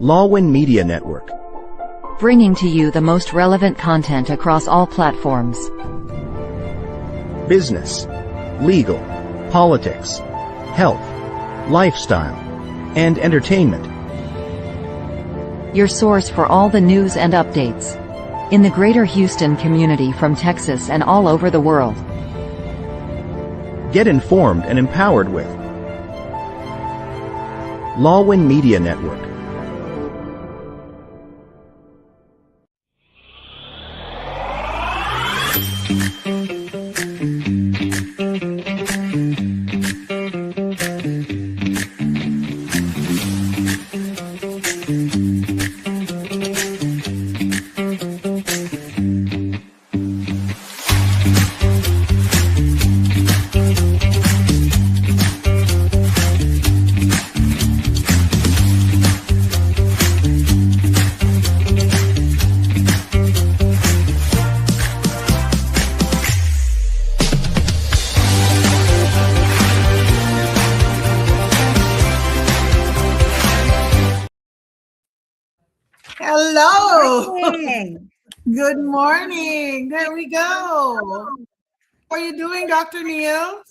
Lawin Media Network. Bringing to you the most relevant content across all platforms. Business, legal, politics, health, lifestyle, and entertainment. Your source for all the news and updates in the greater Houston community from Texas and all over the world. Get informed and empowered with Lawin Media Network. Hello. Morning. Good morning. There we go. How are you doing, Dr. Neil?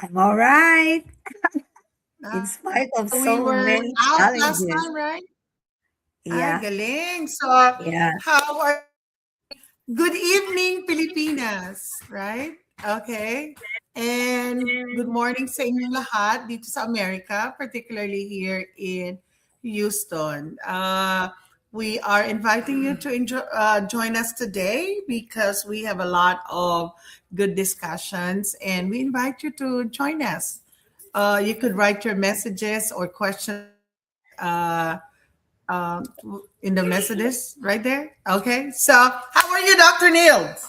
I'm all right. In spite of We so were many out last challenges. time, right? Ay, Yeah, galing. So, yeah. how are good evening, Pilipinas, right? Okay. And good morning sa inyong lahat dito sa Amerika, particularly here in Houston. We are inviting you to join us today because we have a lot of good discussions, and we invite you to join us. You could write your messages or questions in the messages right there. Okay. So, how are you, Dr. Nildz?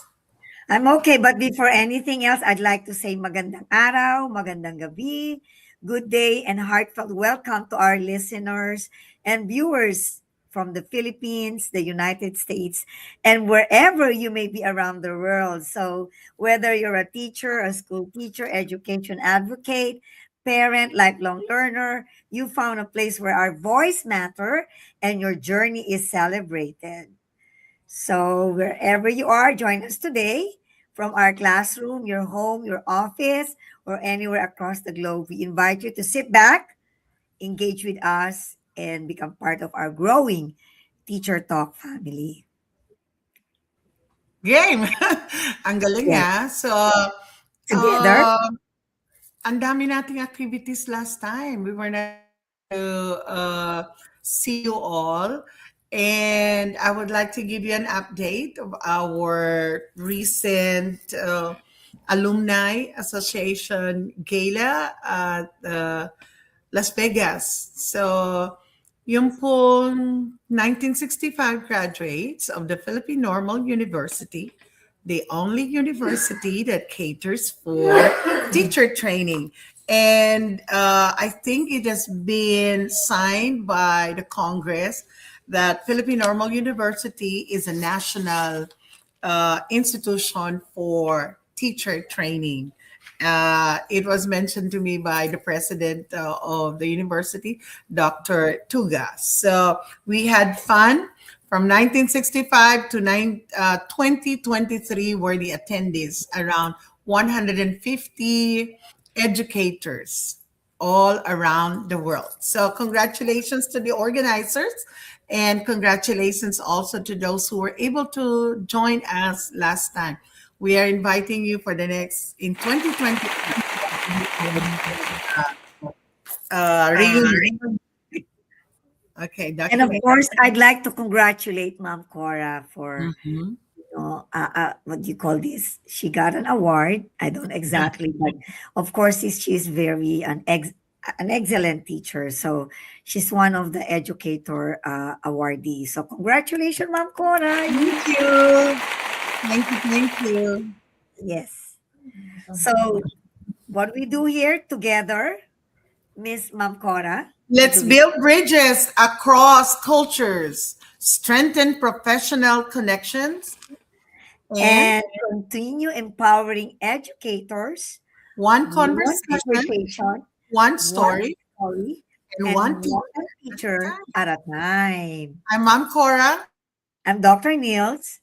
I'm okay, but before anything else, I'd like to say magandang araw, magandang gabi, good day, and heartfelt welcome to our listeners and viewers from the Philippines, the United States, and wherever you may be around the world. So whether you're a teacher, a school teacher, education advocate, parent, lifelong learner, you found a place where our voice matter and your journey is celebrated. So wherever you are, join us today from our classroom, your home, your office, or anywhere across the globe. We invite you to sit back, engage with us, and become part of our growing Teacher Talk family. Game. Ang galing Yeah. So, Together. ang dami nating activities last time. We were not to see you all. And I would like to give you an update of our recent Alumni Association Gala at Las Vegas. So, yung pong 1965 graduates of the Philippine Normal University, the only university that caters for teacher training. And I think it has been signed by the Congress that Philippine Normal University is a national institution for teacher training. It was mentioned to me by the president of the university, Dr. Tuga. So we had fun. From 1965 to 2023 were the attendees, around 150 educators all around the world. So congratulations to the organizers, and congratulations also to those who were able to join us last time. We are inviting you for the next, in 2020, reunion. Okay, Dr. And of course, I'd like to congratulate Ma'am Cora for, Mhm. what do you call this? She got an award. I don't exactly, but of course, she's very an excellent teacher. So she's one of the educator awardees. So congratulations, Ma'am Cora. Thank you. Thank you. Thank you. Yes. So what we do here together, Miss Ma'am Cora. Let's build bridges across cultures, strengthen professional connections, and continue empowering educators. one conversation, One one story, and and one teacher one at a teacher time. at a time. I'm Mom Cora. I'm Dr. Nildz.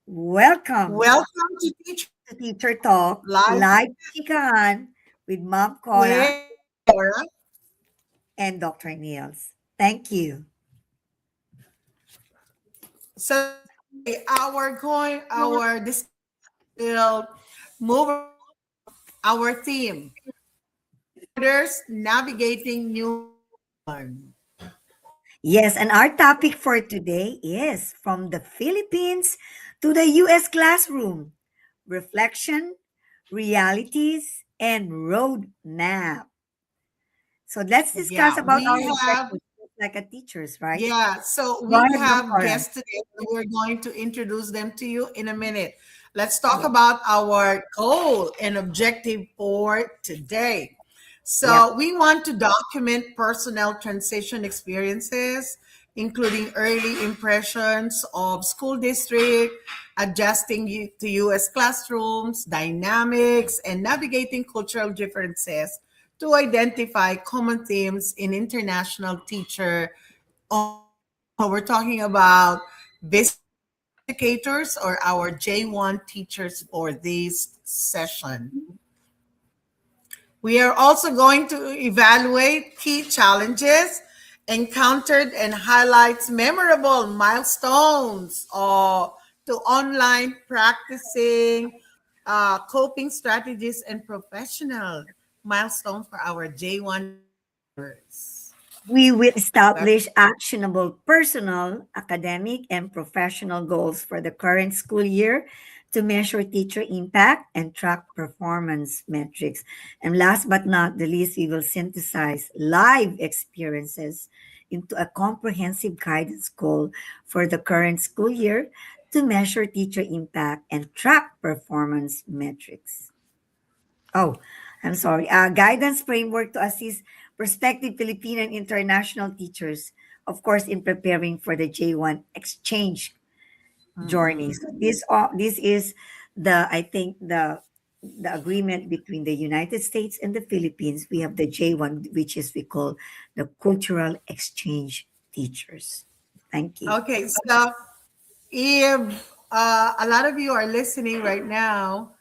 Welcome Welcome to Teacher to Teacher Talk Live Live Chikahan with Mom Cora with Cora. and Dr. Nils. Thank you. So our discussion will move our theme. Others navigating new norm. Yes, and our topic for today is from the Philippines to the US classroom reflection, realities, and roadmap. So let's discuss Yeah, about our we have reflections like a teachers, right? Yeah, so Go we ahead, Ma'am have Cora. guests today. We're going to introduce them to you in a minute. Let's talk about our goal and objective for today. Yep. So, we want to document personal transition experiences, including early impressions of school district, adjusting to US classrooms, dynamics, and navigating cultural differences to identify common themes in international teacher so we're talking about business educators or our J1 teachers for this session. We are also going to evaluate key challenges encountered and highlights memorable milestones to online practicing, coping strategies, and professional milestones for our J1 teachers. We will That's establish actionable personal, academic, and professional goals for the current school year to measure teacher impact and track performance metrics. And last but not the least, we will synthesize live experiences into a comprehensive guidance goal for the current school year to measure teacher impact and track performance metrics. Oh, I'm sorry. Guidance framework to assist prospective Filipino and international teachers, of course, in preparing for the J1 exchange journey. Mhm. So this is the I think the agreement between the United States and the Philippines. We have the J1, which is we call the cultural exchange teachers. Thank you. Okay, so if a lot of you are listening right now,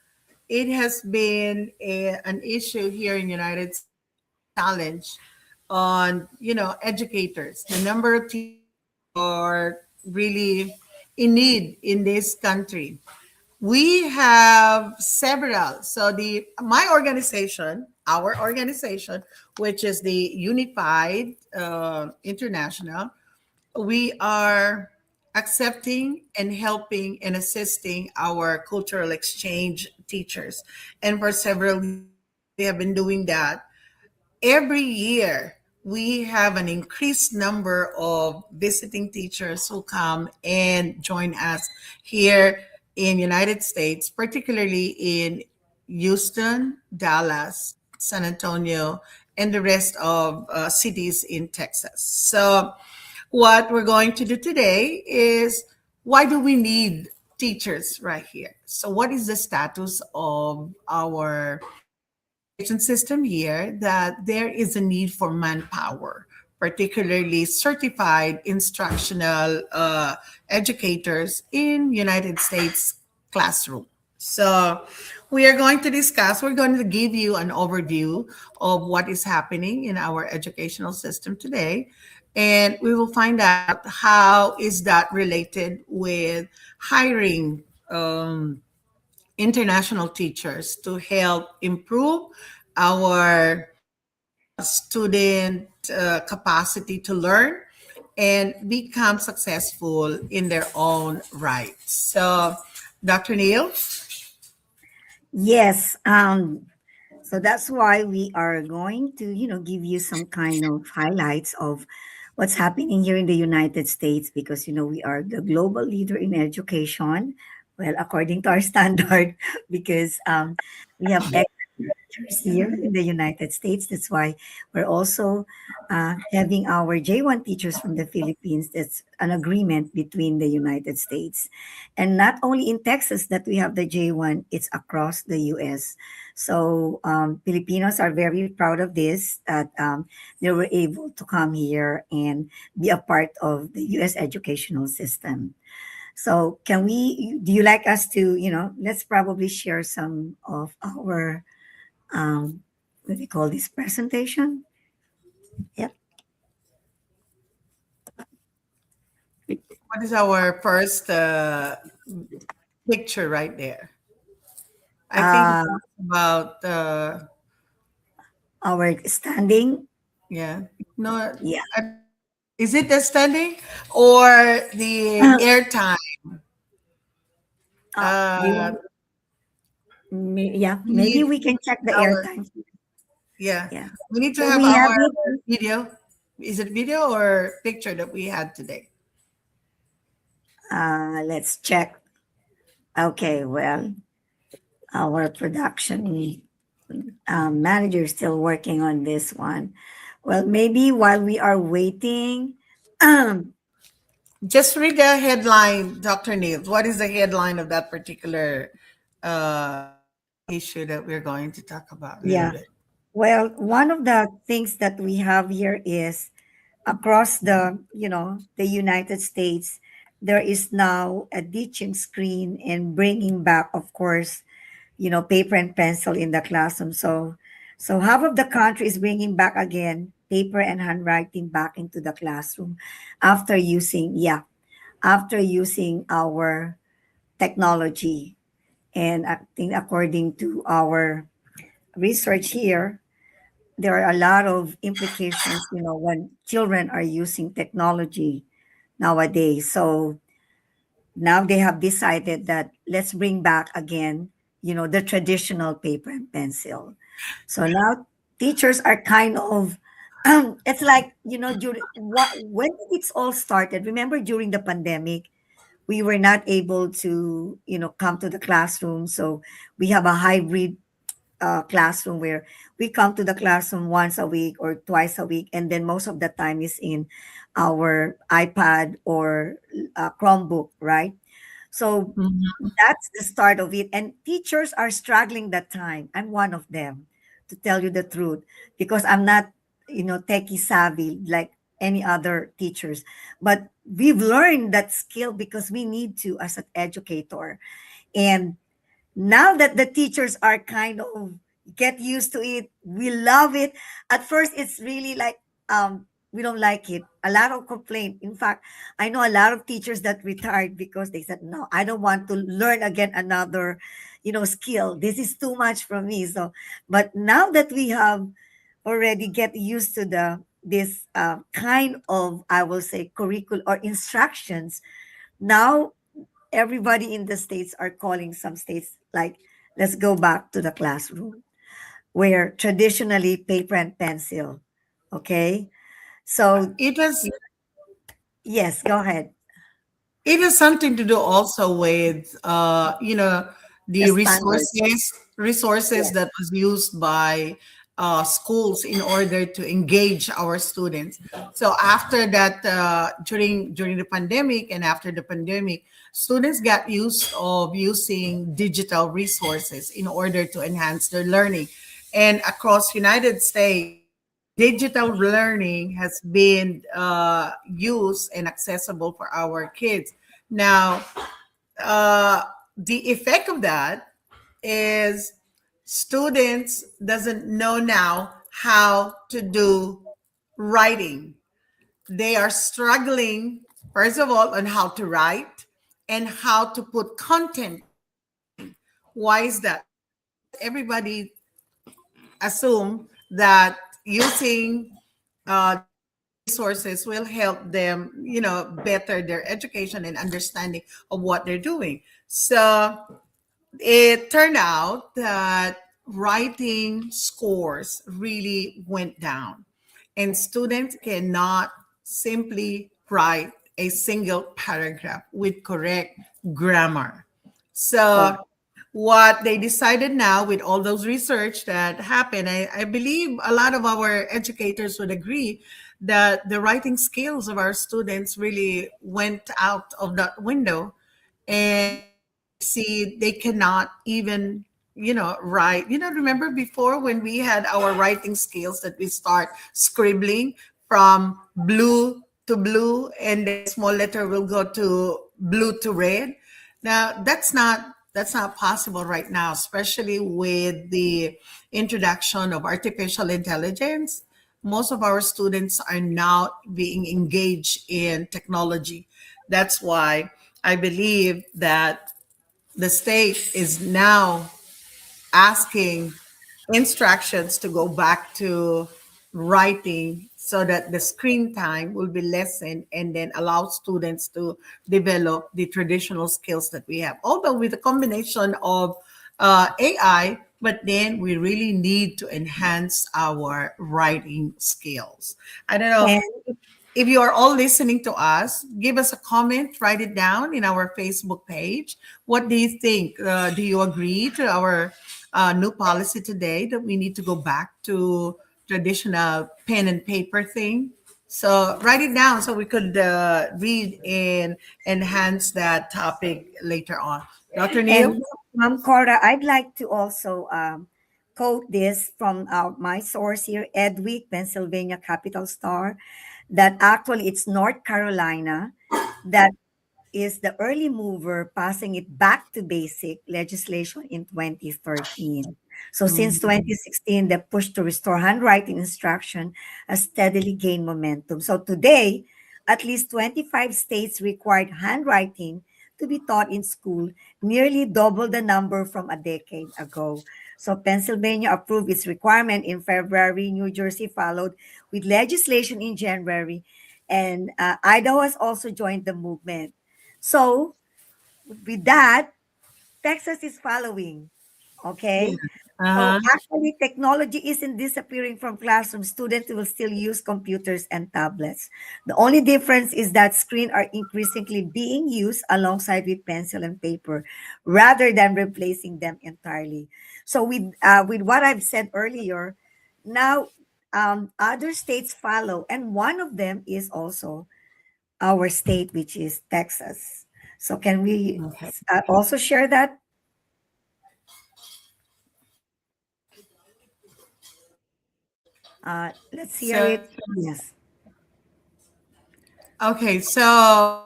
it has been an issue here in United States, challenge on educators. The number of teachers are really in need in this country. We have several. So the my organization, our organization, which is the Unified International, we are accepting and helping and assisting our cultural exchange teachers. And for several years, we have been doing that. Every year, we have an increased number of visiting teachers who come and join us here in United States, particularly in Houston, Dallas, San Antonio, and the rest of cities in Texas. So what we're going to do today is why do we need teachers right here? So, what is the status of our education system here that there is a need for manpower, particularly certified instructional educators in United States classroom. So we are going to discuss, we're going to give you an overview of what is happening in our educational system today. And we will find out how is that related with hiring international teachers to help improve our student capacity to learn and become successful in their own right. So, Dr. Neil? Yes. So that's why we are going to, give you some kind of highlights of what's happening here in the United States because, we are the global leader in education. Well, according to our standard, because we have Yeah. teachers here in the United States. That's why we're also having our J1 teachers from the Philippines. That's an agreement between the United States. And not only in Texas that we have the J1, it's across the US. So Filipinos are very proud of this, that they were able to come here and be a part of the US educational system. So do you like us to, let's probably share some of our what do you call this presentation? Yep. What is our first picture right there? I think Uh, it's about our standing. yeah. No, Yeah. is it the standing or the airtime? Do you Uh, want, yeah, we maybe need we can check the our airtime. yeah. Yeah. We need to So have we have our it. video. Is it video or picture that we had today? Let's check. Okay. Well, our production manager is still working on this one. Well, maybe while we are waiting, Just read the headline, Dr. Nildz. What is the headline of that particular uh, issue that we're going to talk about a little yeah. bit? Well, one of the things that we have here is across the United States, there is now a ditching screen and bringing back, of course, paper and pencil in the classroom. So half of the country is bringing back again paper and handwriting back into the classroom after using our technology. And I think according to our research here, there are a lot of implications, when children are using technology nowadays. So now they have decided that let's bring back again, the traditional paper and pencil. So now teachers are kind of, it's like, when it's all started, remember during the pandemic, we were not able to, come to the classroom. So we have a hybrid classroom where we come to the classroom once a week or twice a week, and then most of the time is in our iPad or Chromebook, right? So Mhm. that's the start of it. And teachers are struggling that time. I'm one of them, to tell you the truth, because I'm not, techie savvy like any other teachers. But we've learned that skill because we need to as an educator. And now that the teachers are kind of get used to it, we love it. At first it's really like we don't like it, a lot of complaint. In fact, I know a lot of teachers that retired because they said, no, I don't want to learn again another skill. This is too much for me. So but now that we have already get used to this kind of, I will say, curriculum or instructions, now everybody in the states are calling some states like, let's go back to the classroom where traditionally paper and pencil. Okay. So It was yes, go ahead. it has something to do also with The the standard. resources Yes. that was used by schools in order to engage our students. So after that, during the pandemic and after the pandemic, students got used of using digital resources in order to enhance their learning. And across United States, digital learning has been used and accessible for our kids. Now, uh, the effect of that is students doesn't know now how to do writing. They are struggling, first of all, on how to write and how to put content. Why is that? Because everybody assume that using digital resources will help them, better their education and understanding of what they're doing. So it turned out that writing scores really went down, and students cannot simply write a single paragraph with correct grammar. So Correct. what they decided now with all those research that happened, I believe a lot of our educators would agree that the writing skills of our students really went out of that window, and they see they cannot even write. Remember before when we had our writing skills that we start scribbling from blue to blue, and then small letter will go to blue to red. Now that's not possible right now, especially with the introduction of artificial intelligence. Most of our students are now being engaged in technology. That's why I believe that the state is now asking instructions to go back to writing so that the screen time will be lessened and then allow students to develop the traditional skills that we have. Although with a combination of AI, but then we really need to enhance our writing skills. I don't know And if you are all listening to us, give us a comment, write it down in our Facebook page. What do you think? Do you agree to our new policy today that we need to go back to traditional pen and paper thing? So write it down so we could read and enhance that topic later on. Dr. Neil? And Cora, I'd like to also quote this from my source here, Edwick, Pennsylvania Capital Star, that actually it's North Carolina that is the early mover, passing it back to basic legislation in 2013. So since 2016, the push to restore handwriting instruction has steadily gained momentum. So today, at least 25 states required handwriting to be taught in school, nearly double the number from a decade ago. So Pennsylvania approved its requirement in February. New Jersey followed with legislation in January, and Idaho has also joined the movement. So with that, Texas is following. Yeah. Okay. So Uh-huh. actually, technology isn't disappearing from classrooms. Students will still use computers and tablets. The only difference is that screens are increasingly being used alongside with pencil and paper, rather than replacing them entirely. So with what I've said earlier, now other states follow, and one of them is also our state, which is Texas. So can we Okay. also share that? Let's hear So it. Yes. okay, so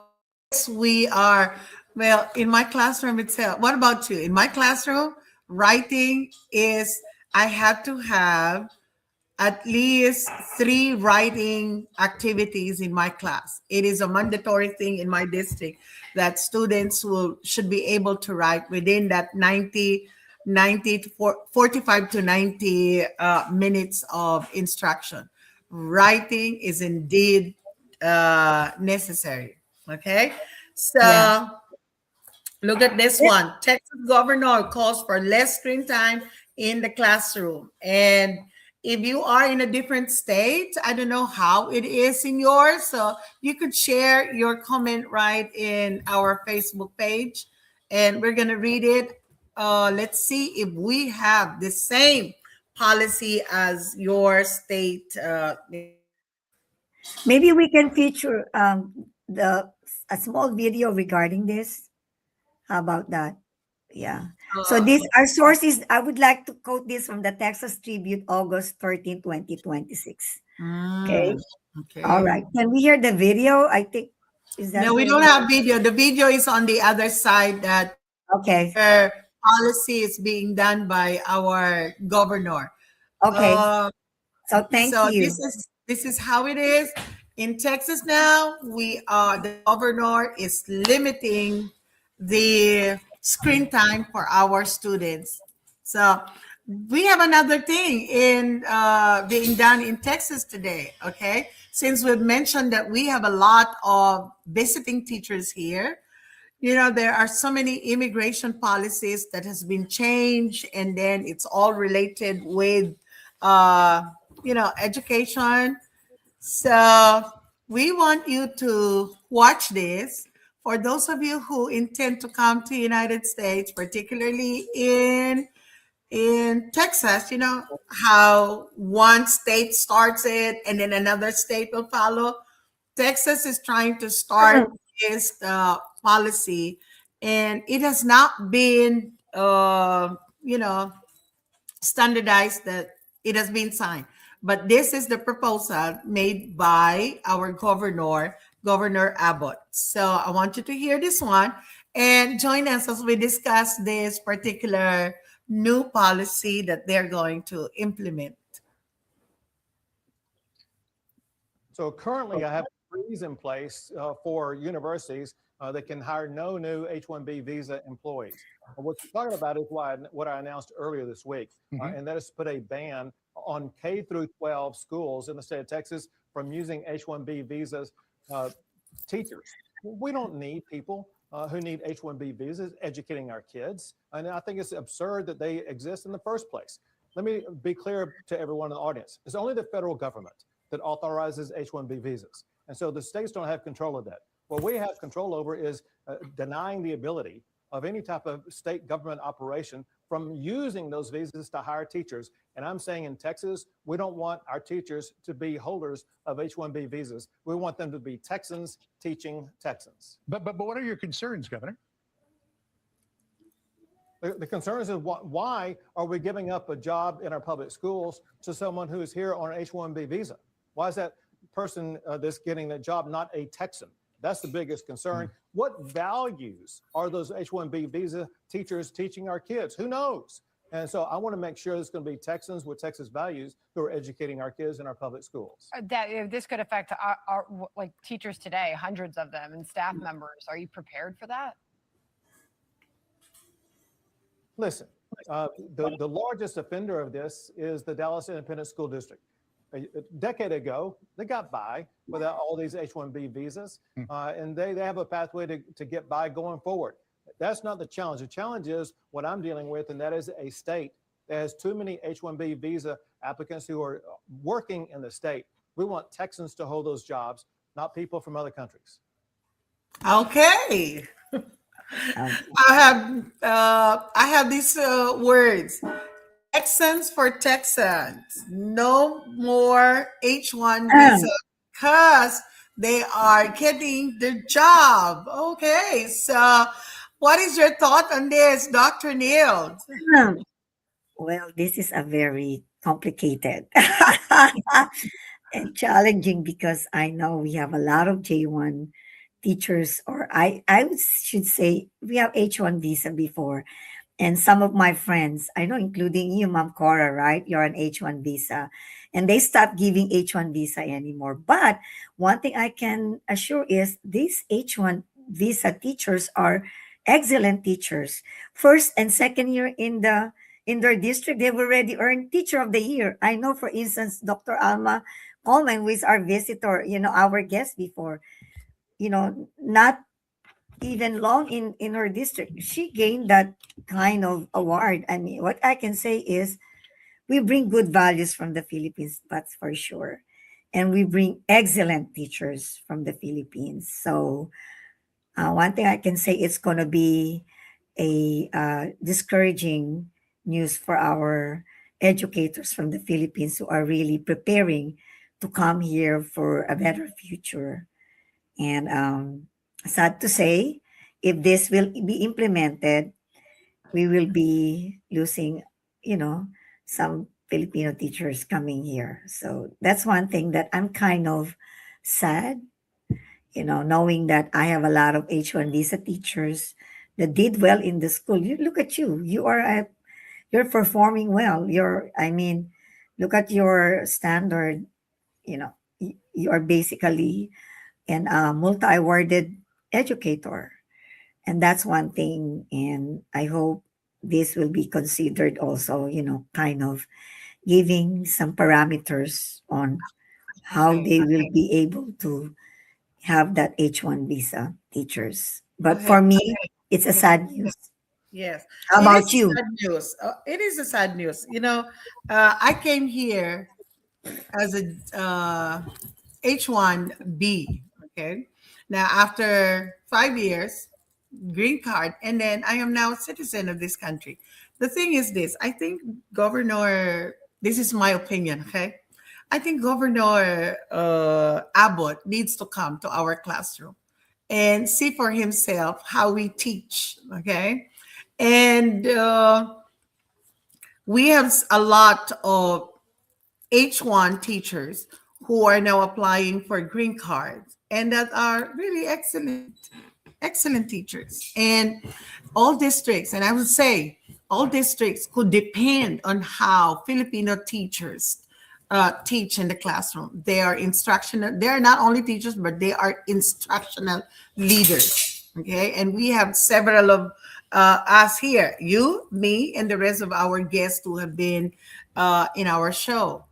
yes, we are. Well, in my classroom itself, what about you? In my classroom, writing is, I have to have at least three writing activities in my class. It is a mandatory thing in my district that students will should be able to write within that 90 to 45 to 90 minutes of instruction. Writing is indeed necessary. Okay, Yeah. so look at this one. Texas governor calls for less screen time in the classroom. And if you are in a different state, I don't know how it is in yours. So you could share your comment right in our Facebook page, and we're going to read it. Let's see if we have the same policy as your state. Maybe we can feature the a small video regarding this. How about that? Yeah. So Uh, this our source is, I would like to quote this from the Texas Tribune, August 13, 2026. Okay. mm, All okay. right. Can we hear the video? I think, is that No, we don't available? have video. The video is on the other side that Okay. where policy is being done by our governor. Okay. Uh, So thank so you. this is how it is in Texas now. We are the governor is limiting the screen time for our students. So we have another thing in being done in Texas today. Okay, since we've mentioned that we have a lot of visiting teachers here, there are so many immigration policies that has been changed, and then it's all related with uh, education. So we want you to watch this for those of you who intend to come to United States, particularly in Texas, you know how one state starts it and then another state will follow. Texas is trying to start this policy, and it has not been, you know, standardized that it has been signed. But this is the proposal made by our governor, Governor Abbott. So I want you to hear this one and join us as we discuss this particular new policy that they're going to implement. So currently, I have a freeze in place for universities that can hire no new H-1B visa employees. What you're talking about is what I announced earlier this week, and that is to put a ban on K through 12 schools in the state of Texas from using H-1B visas teachers. We don't need people who need H-1B visas educating our kids, and I think it's absurd that they exist in the first place. Let me be clear to everyone in the audience. It's only the federal government that authorizes H-1B visas. And so the states don't have control of that. What we have control over is denying the ability of any type of state government operation from using those visas to hire teachers. And I'm saying in Texas, we don't want our teachers to be holders of H-1B visas. We want them to be Texans teaching Texans. But what are your concerns, Governor? The concern is why are we giving up a job in our public schools to someone who is here on an H-1B visa? Why is that person that's getting that job not a Texan? That's the biggest concern. What values are those H-1B visa teachers teaching our kids? Who knows? And so I want to make sure there's going to be Texans with Texas values who are educating our kids in our public schools. That this could affect our like teachers today, hundreds of them, and staff members. Are you prepared for that? Listen, the largest offender of this is the Dallas Independent School District. A decade ago, they got by without all these H-1B visas, and they have a pathway to get by going forward. That's not the challenge. The challenge is what I'm dealing with, and that is a state that has too many H-1B visa applicants who are working in the state. We want Texans to hold those jobs, not people from other countries. Okay. I have these words. Texans for Texans. No more H1 visa because they are getting the job. Okay, so what is your thought on this, Dr. Nildz? Well, this is a very complicated and challenging because I know we have a lot of J1 teachers, or should say we have H1 visa before. And some of my friends, I know, including you, Ma'am Cora, right? You're on H1 visa. And they stopped giving H1 visa anymore. But one thing I can assure is these H1 visa teachers are excellent teachers. First and second year in their district, they've already earned Teacher of the Year. I know, for instance, Dr. Alma Coleman, who is our visitor, our guest before, not even long in her district, she gained that kind of award. I mean, what I can say is we bring good values from the Philippines, that's for sure. And we bring excellent teachers from the Philippines. So one thing I can say, it's going to be a discouraging news for our educators from the Philippines who are really preparing to come here for a better future. And sad to say, if this will be implemented, we will be losing, some Filipino teachers coming here. So that's one thing that I'm kind of sad, knowing that I have a lot of H1 visa teachers that did well in the school. You look at you, you're performing well. Look at your standard, you are basically a multi-awarded educator. And that's one thing. And I hope this will be considered also, kind of giving some parameters on how they will be able to have that H1 visa teachers. But for me, it's a sad news. Yes. How about you? Sad news. It is a sad news. I came here as a H1B. Okay. Now, after 5 years, green card, and then I am now a citizen of this country. The thing is this, I think Governor, this is my opinion, okay? I think Governor Abbott needs to come to our classroom and see for himself how we teach, okay? And we have a lot of H1 teachers who are now applying for green cards and that are really excellent teachers. And all districts, and I would say all districts could depend on how Filipino teachers teach in the classroom. They are instructional, they are not only teachers, but they are instructional leaders. Okay. And we have several of us here, you, me, and the rest of our guests who have been in our show.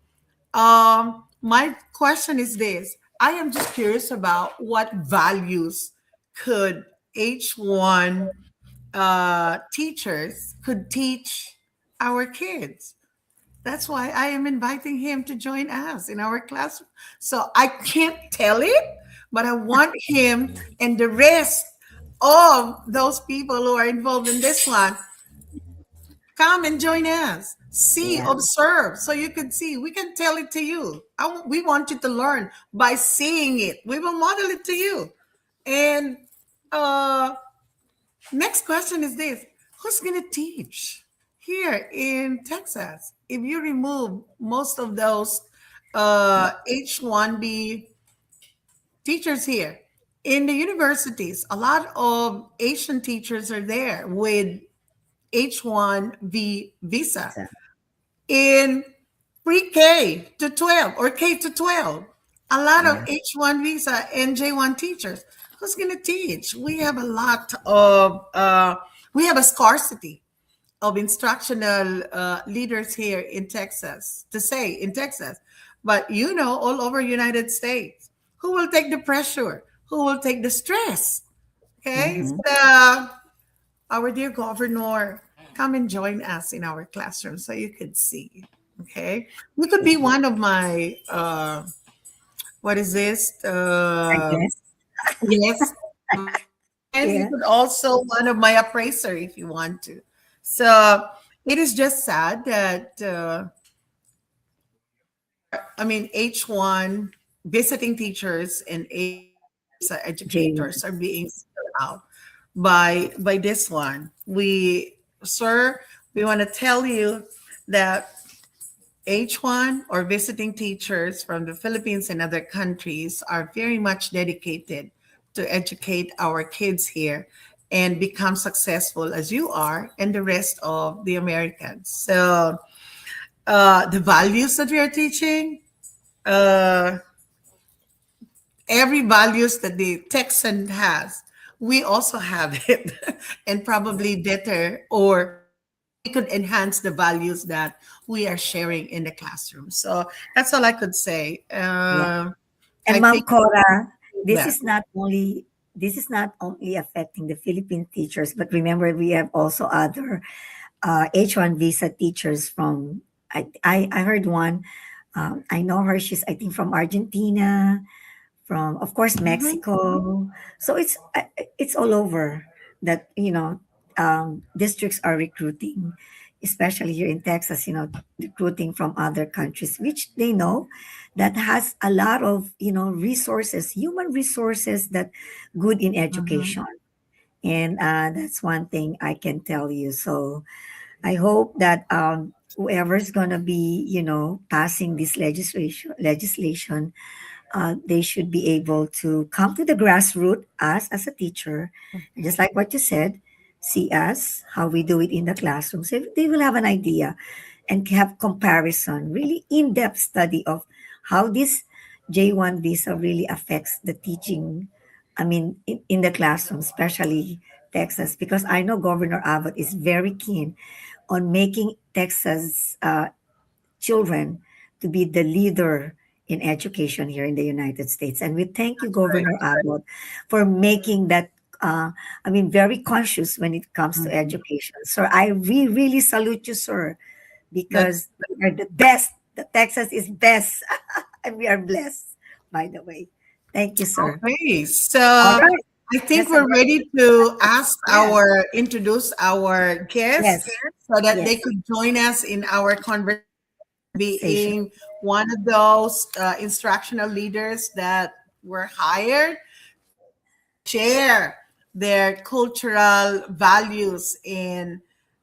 My question is this. I am just curious about what values could H1 teachers could teach our kids. That's why I am inviting him to join us in our classroom. So I can't tell it, but I want him and the rest of those people who are involved in this one come and join us. See, Yeah. observe, so you can see. We can tell it to you. We want you to learn by seeing it. We will model it to you. And next question is this: who's going to teach here in Texas? If you remove most of those H1B teachers here in the universities, a lot of Asian teachers are there with H1B visa in pre-K to 12 or K to 12. A lot of H1 visa and J1 teachers. Who's going to teach? We have a lot of, we have a scarcity of instructional leaders here in Texas, to say in Texas. But you know, all over United States, who will take the pressure? Who will take the stress? Okay, so our dear governor, come and join us in our classroom so you could see. Okay, you could be one of my what is this? Yes. Yes, and you Yeah. could also one of my appraiser if you want to. So it is just sad that I mean H1 visiting teachers and J1. educators are being singled out by this one. Sir, we want to tell you that H1 or visiting teachers from the Philippines and other countries are very much dedicated to educate our kids here and become successful as you are and the rest of the Americans. So the values that we are teaching, uh, every values that the Texan has, we also have it and probably better, or we could enhance the values that we are sharing in the classroom. So that's all I could say. Yeah. I And Ma'am think Cora, that. this is not only affecting the Philippine teachers, but remember we have also other H1 visa teachers from I heard one. I know her. She's I think from Argentina, from of course Mhm. Mexico. So it's all over that districts are recruiting, especially here in Texas. Recruiting from other countries, which they know that has a lot of resources, human resources that good in Mhm. education, and that's one thing I can tell you. So I hope that whoever's gonna be passing this legislation they should be able to come to the grassroots, us as a teacher, and just like what you said, see us, how we do it in the classroom. So they will have an idea and have comparison, really in-depth study of how this J1 visa really affects the teaching, I mean, in the classroom, especially Texas, because I know Governor Abbott is very keen on making Texas children to be the leader in education here in the United States. And we thank you, Right. Governor Abbott, for making that, very conscious when it comes to Mhm. education. So we really salute you, sir, That's because we are the best. The Texas is best, and we are blessed, by the way. Thank you, sir. Okay, so All right. I think That's a we're ready to ask yes, introduce our guests yes, so that they yes. could join us in our conversation, being one of those instructional leaders that were hired share their cultural values in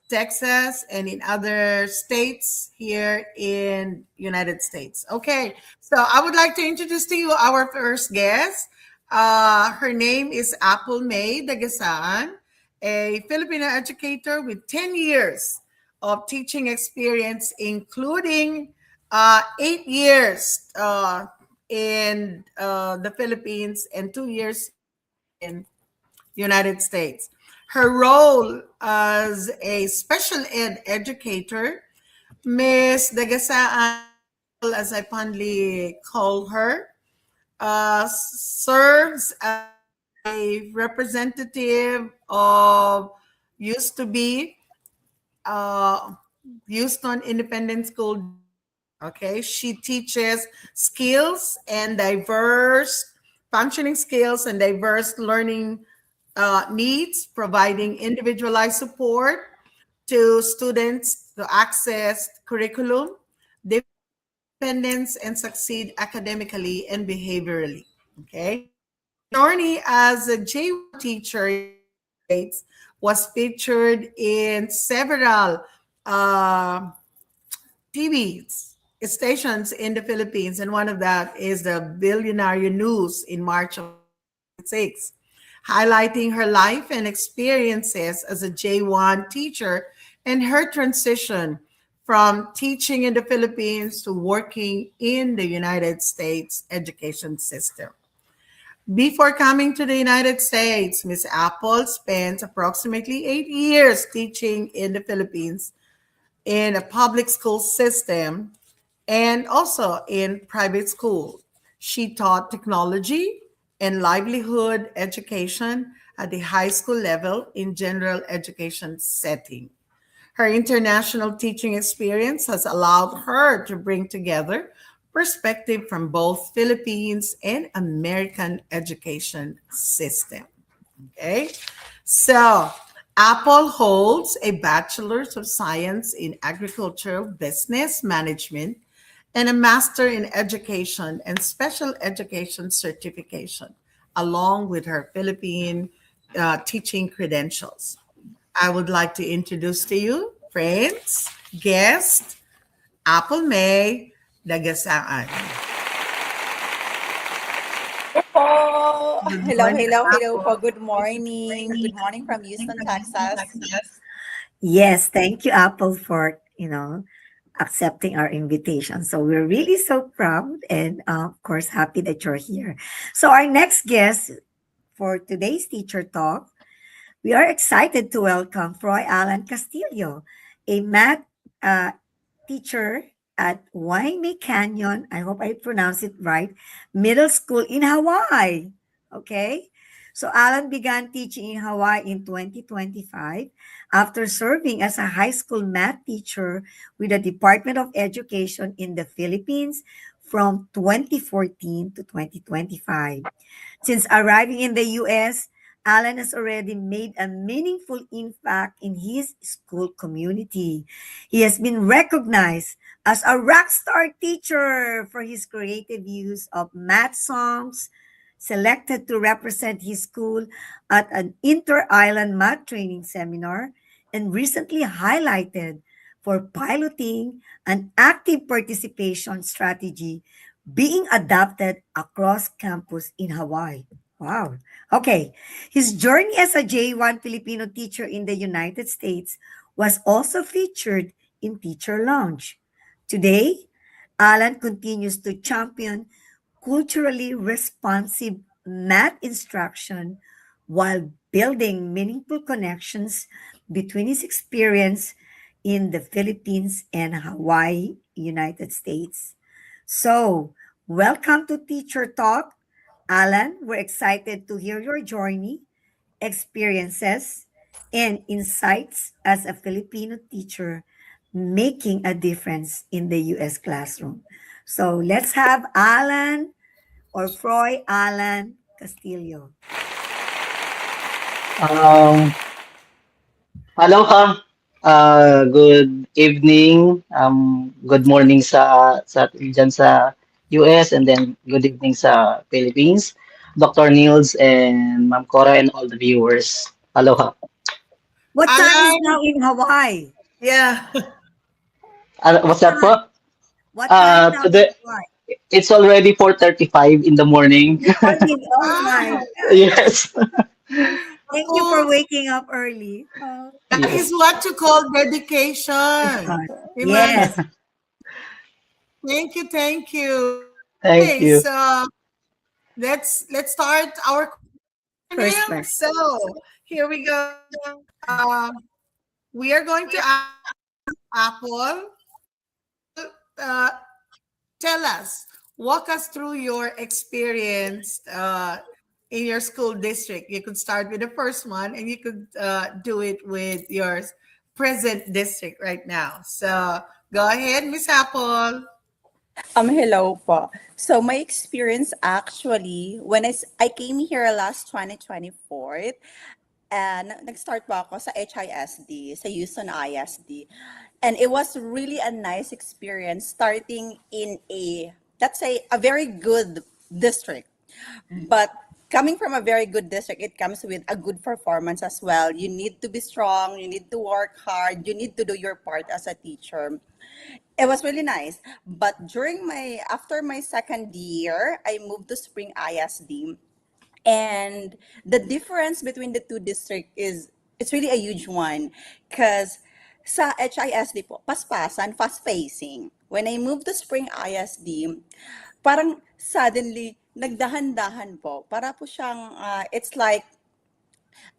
Texas and in other states here in United States. Okay, so I would like to introduce to you our first guest. Her name is Apple Mae Dagasan, a Filipino educator with 10 years of teaching experience, including 8 years in the Philippines and 2 years in United States. Her role as a special ed educator, Miss Dagasaan, as I fondly call her, serves as a representative of used to be uh, Houston Independent School. Okay, she teaches skills and diverse functioning skills and diverse learning needs, providing individualized support to students to access curriculum, dependence, and succeed academically and behaviorally. Okay, journey as a J1 teacher in the States was featured in several uh, TV stations in the Philippines, and one of that is the Billionaire News in March of 2006, highlighting her life and experiences as a J1 teacher and her transition from teaching in the Philippines to working in the United States education system. Before coming to the United States, Miss Apple spent approximately 8 years teaching in the Philippines in a public school system and also in private school. She taught technology and livelihood education at the high school level in general education setting. Her international teaching experience has allowed her to bring together perspective from both Philippines and American education system. Okay, so Apple holds a Bachelor's of Science in Agricultural Business Management and a Master in Education and Special Education certification, along with her Philippine teaching credentials. I would like to introduce to you, friends, guest, Apple May Dagasaan. Po. Good Hello, morning, hello, hello po. Apple. Good morning. Good morning from Houston, Texas. Yes, thank you, Apple, for accepting our invitation. So we're really so proud and, of course, happy that you're here. So our next guest for today's teacher talk, we are excited to welcome Froy Allan Castillo, a math teacher at Waimea Canyon. I hope I pronounced it right. Middle School in Hawaii. Okay. So Alan began teaching in Hawaii in 2025 after serving as a high school math teacher with the Department of Education in the Philippines from 2014 to 2025. Since arriving in the US, Alan has already made a meaningful impact in his school community. He has been recognized as a rock star teacher for his creative use of math songs, selected to represent his school at an inter-island math training seminar, and recently highlighted for piloting an active participation strategy being adopted across campus in Hawaii. Wow. Okay. His journey as a J1 Filipino teacher in the United States was also featured in Teacher Lounge. Today, Alan continues to champion culturally responsive math instruction while building meaningful connections between his experience in the Philippines and Hawaii, United States. So, welcome to Teacher Talk. Alan, we're excited to hear your journey, experiences, and insights as a Filipino teacher making a difference in the US classroom. So let's have Alan or Froy Allan Castillo? Um, Aloha. Good evening. Good morning sa dyan sa US and then good evening sa Philippines. Dr. Nildz and Ma'am Cora and all the viewers. Aloha. What time is Alan, now in Hawaii? yeah. What What's that time? po? What time now in Today Hawaii? it's already 4:35 in the morning. Morning. Oh my Ah, God. Yes. Thank you for naku, waking up early. Oh, that is Yes. what you call dedication. yes. Imagine. Thank you, thank you. Thank Okay, you. so let's start our First question. question. So here we go. Uh, we are going to ask Apple. Uh, tell us, walk us through your experience in your school district. You could start with the first one, and you could do it with your present district right now. So go ahead, Miss Apple. Hello po. So my experience actually, when I came here last 2024, and nag-start po ako sa HISD, sa Houston ISD. And it was really a nice experience starting in let's say, a very good district. But coming from a very good district, it comes with a good performance as well. You need to be strong, you need to work hard, you need to do your part as a teacher. It was really nice. But after my second year, I moved to Spring ISD. And the difference between the two districts is it's really a huge one. Because sa HISD po, paspasan, fast-pacing. When I moved to Spring ISD, parang suddenly, nagdahan-dahan po. Para po siyang, it's like,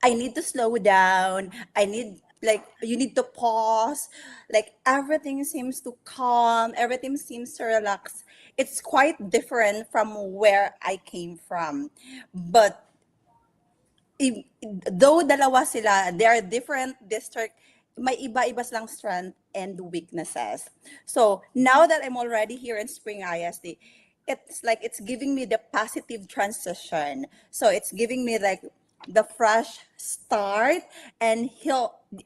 I need to slow down. You need to pause. Like, everything seems to calm. Everything seems to relax. It's quite different from where I came from. But though dalawa sila, they are different district, may iba-iba silang strength and weaknesses. So now that I'm already here in Spring ISD, it's like it's giving me the positive transition. So it's giving me like the fresh start, and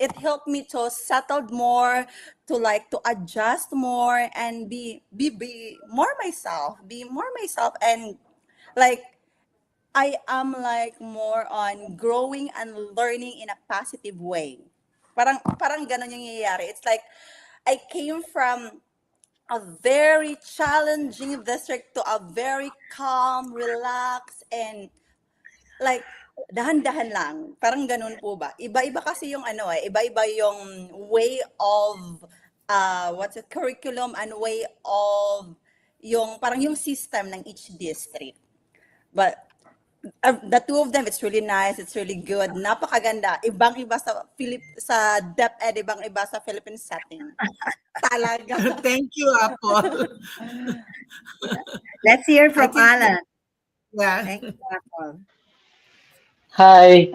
it helped me to settle more, to adjust more, and be more myself, and like I am like more on growing and learning in a positive way. Parang ganun yung nangyayari. It's like I came from a very challenging district to a very calm, relaxed, and like dahan-dahan lang. Parang ganun po ba? Iba-iba kasi yung iba-iba yung way of what's it, curriculum, and way of yung parang yung system ng each district. But the two of them, it's really nice, it's really good, napakaganda. Ibang-iba sa DepEd, ibang-iba sa Philippine setting. Talaga. Thank you, Apple. Let's hear I from think, Alan. yeah. Thank you, Apple. Hi.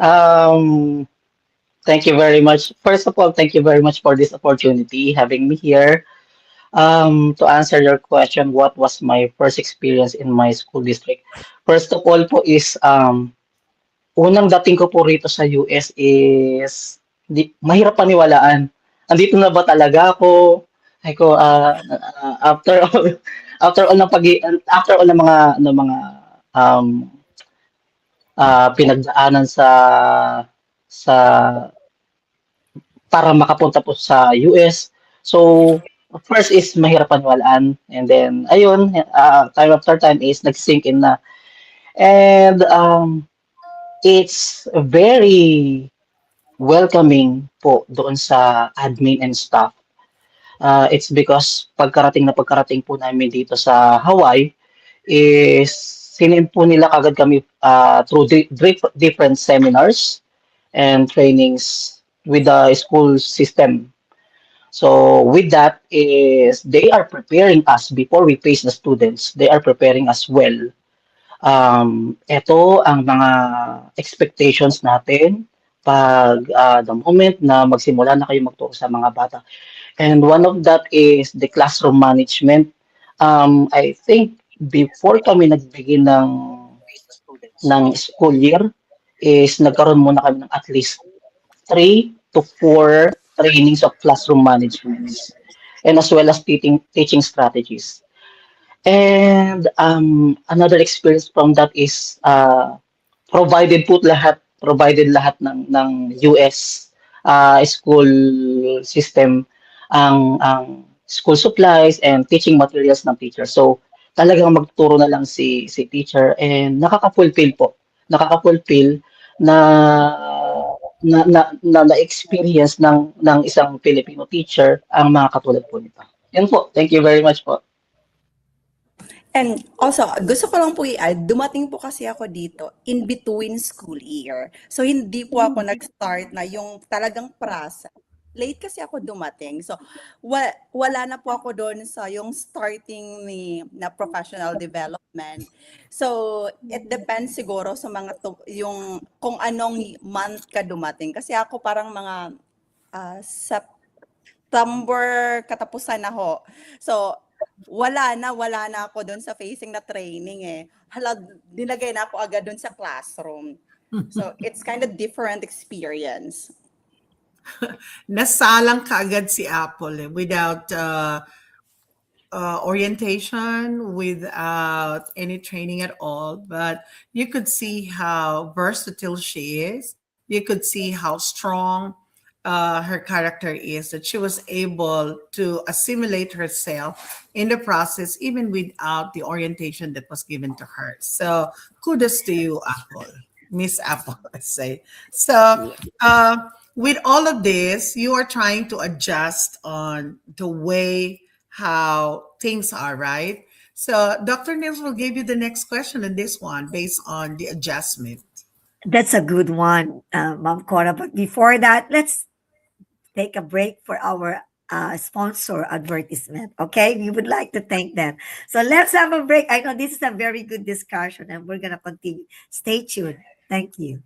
Thank you very much. First of all, thank you very much for this opportunity having me here. To answer your question, what was my first experience in my school district? First of all po is unang dating ko po rito sa US is mahirap paniwalaan. Andito na ba talaga ako? Ay ko after all after all ng after all ng mga um pinagdaanan sa para makapunta po sa US. So, first is mahirap paniwalaan. And then, ayun, time after time is nag-sink in na. And it's very welcoming po doon sa admin and staff. It's because pagkarating po namin dito sa Hawaii is sinin po nila kagad kami through different seminars and trainings with the school system. So with that is they are preparing us before we face the students. They are preparing us well. Ito ang mga expectations natin pag the moment na magsimula na kayo magturo sa mga bata. And one of that is the classroom management. I think before kami nagbigay ng school year, is nagkaroon muna kami ng at least 3 to 4 trainings of classroom managements and as well as teaching strategies. And another experience from that is provided lahat ng US school system ang school supplies and teaching materials ng teacher. So talagang magturo na lang si teacher and nakaka-fulfill po. Nakaka-fulfill na na-experience ng isang Filipino teacher ang mga katulad po nito. Yan po. Thank you very much po. And also, gusto ko lang po i-add, dumating po kasi ako dito in between school year. So, hindi po ako nag-start na yung talagang process. Late kasi ako dumating. So, wala na po ako doon sa yung starting na professional development. So, it depends siguro sa yung kung anong month ka dumating. Kasi ako parang mga September katapusan na ho. So, wala na ako doon sa facing na training eh. Dinagay na ako agad doon sa classroom. So, it's kind of different experience. Nasalang kaagad si Apple without orientation, without any training at all. But you could see how versatile she is. You could see how strong her character is, that she was able to assimilate herself in the process, even without the orientation that was given to her. So kudos to you, Apple, Miss Apple, I say. So with all of this, you are trying to adjust on the way how things are, right? So Dr. Nils will give you the next question in this one based on the adjustment. That's a good one, Ma'am Cora. But before that, let's take a break for our sponsor advertisement. Okay, we would like to thank them. So let's have a break. I know this is a very good discussion and we're going to continue. Stay tuned. Thank you.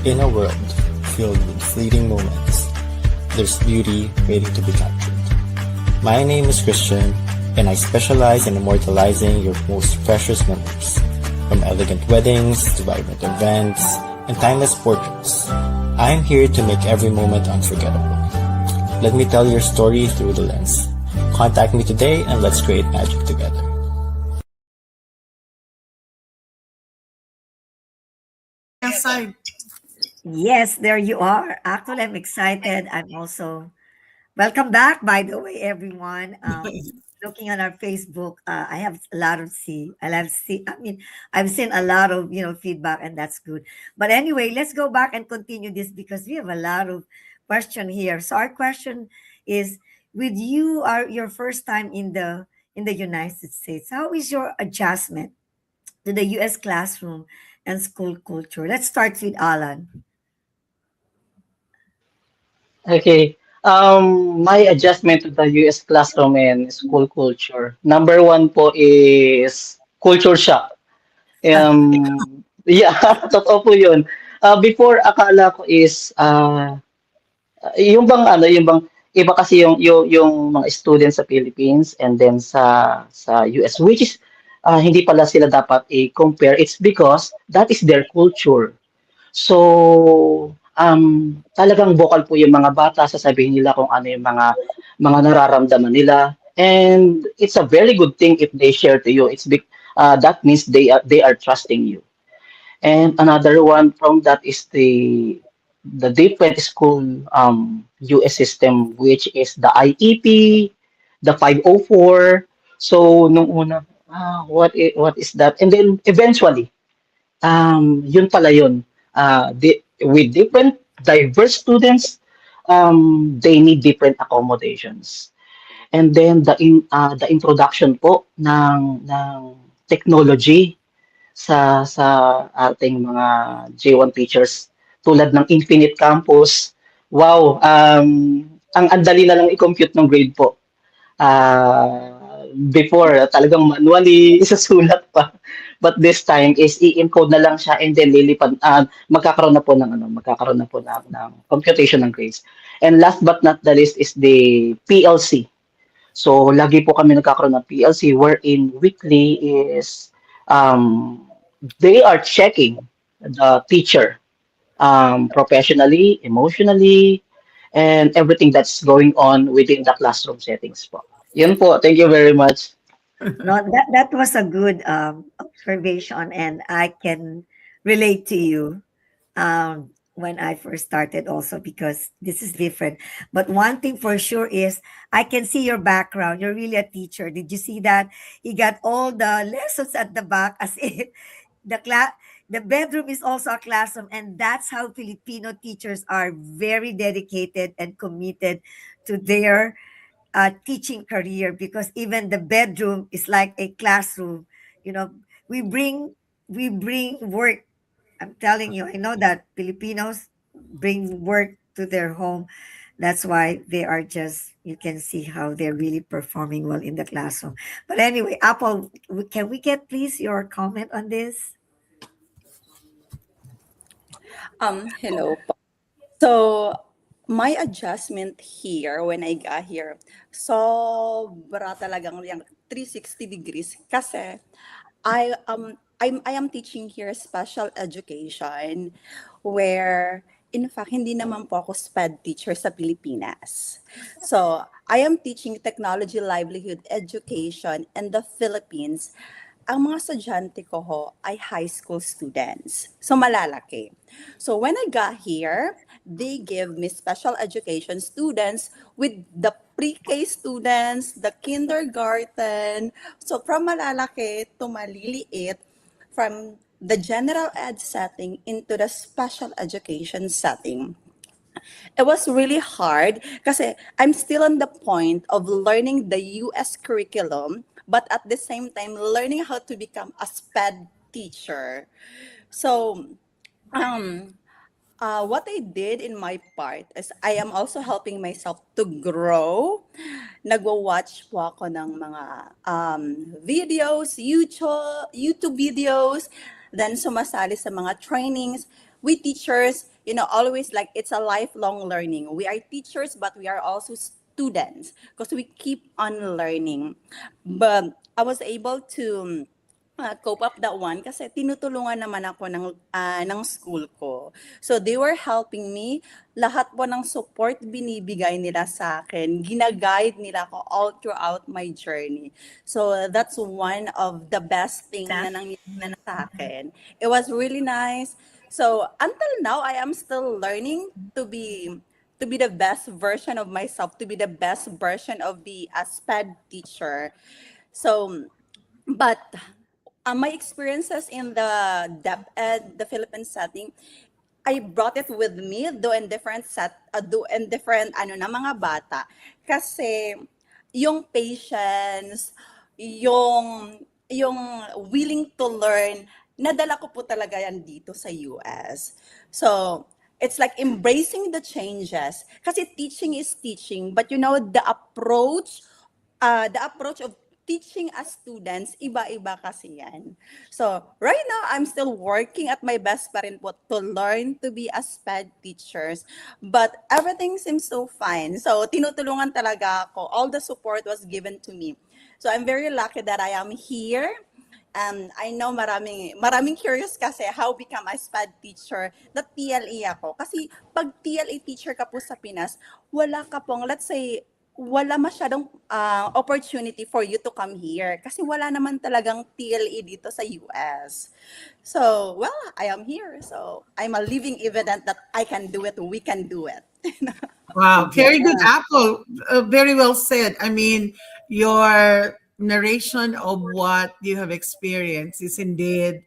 In a world filled with fleeting moments, there's beauty waiting to be captured. My name is Christian, and I specialize in immortalizing your most precious memories. From elegant weddings to vibrant events and timeless portraits, I'm here to make every moment unforgettable. Let me tell your story through the lens. Contact me today and let's create magic together. Aside. Yes, there you are. Actually, I'm excited. I'm also welcome back, by the way, everyone. Looking on our Facebook, I have a lot of I've seen a lot of feedback, and that's good. But anyway, let's go back and continue this because we have a lot of question here. So our question is, with you are your first time in the United States, how is your adjustment to the US classroom and school culture? Let's start with Alan. Okay. My adjustment to the US classroom and school culture. Number one po is culture shock. Yeah, totoo po yun. Before, akala ko is, yung bang, iba kasi yung mga students sa Philippines and then sa US, which is, hindi pala sila dapat i-compare. It's because that is their culture. So, talagang vocal po yung mga bata, sasabihin nila kung ano yung mga nararamdaman nila. And it's a very good thing if they share to you. That means they are trusting you. And another one from that is the different school US system, which is the IEP, the 504. So, nung una, what is that? And then eventually, yun pala yun. With different diverse students, they need different accommodations. And then the introduction po ng technology sa ating mga J1 teachers tulad ng Infinite Campus. Wow, ang dali na lang i-compute ng grade po. Before, talagang manually isasulat pa. But this time is i-encode na lang siya and then lilipad, magkakaroon na po ng computation ng grades. And last but not the least is the PLC. So, lagi po kami nagkakaroon ng PLC wherein weekly is they are checking the teacher professionally, emotionally, and everything that's going on within the classroom settings po. Yun po. Thank you very much. No, that was a good observation, and I can relate to you when I first started also, because this is different. But one thing for sure is I can see your background. You're really a teacher. Did you see that? He got all the lessons at the back as if the bedroom is also a classroom, and that's how Filipino teachers are, very dedicated and committed to their teaching career, because even the bedroom is like a classroom. You know, we bring work. I'm telling you, I know that Filipinos bring work to their home. That's why they are just, you can see how they're really performing well in the classroom. But anyway, Apple, can we get please your comment on this? Hello po. So, my adjustment here when I got here, sobra talagang yung 360 degrees kasi I am teaching here special education where in fact hindi naman po ako SPED teacher sa Pilipinas. So, I am teaching technology livelihood education in the Philippines. Ang mga estudyante ko ho ay high school students. So malalaki. So when I got here, they give me special education students with the pre-K students, the kindergarten. So from malalaki to maliliit, from the general ed setting into the special education setting. It was really hard kasi I'm still on the point of learning the US curriculum, but at the same time learning how to become a SPED teacher. So, what I did in my part is I am also helping myself to grow. Nagwa-watch po ako ng mga videos, YouTube videos, then sumasali sa mga trainings. We teachers, always like it's a lifelong learning. We are teachers, but we are also students because we keep on learning. But I was able to cope up that one kasi tinutulungan naman ako ng school ko. So they were helping me. Lahat po ng support binibigay nila sa akin. Ginaguide nila ako all throughout my journey. So that's one of the best thing na nangyari sa akin. It was really nice. So until now, I am still learning to be the best version of myself, to be the best version of the SPED teacher. So, but my experiences in the DepEd, the Philippine setting, I brought it with me, though in different mga bata. Kasi yung patience, yung willing to learn, nadala ko po talaga yan dito sa US. So, it's like embracing the changes. Kasi teaching is teaching, but the approach of teaching as students, iba-iba kasi yan. So, right now, I'm still working at my best pa rin po to learn to be a SPED teachers. But everything seems so fine. So, tinutulungan talaga ako. All the support was given to me. So, I'm very lucky that I am here. And I know maraming curious kasi how become a SPED teacher. That TLE ako. Kasi pag TLE teacher ka po sa Pinas, wala ka pong, let's say, wala masyadong opportunity for you to come here kasi wala naman talagang TLE dito sa US. So, well, I am here. So, I'm a living evidence that I can do it, we can do it. Wow, very good, Apple. Very well said. I mean, your narration of what you have experienced is indeed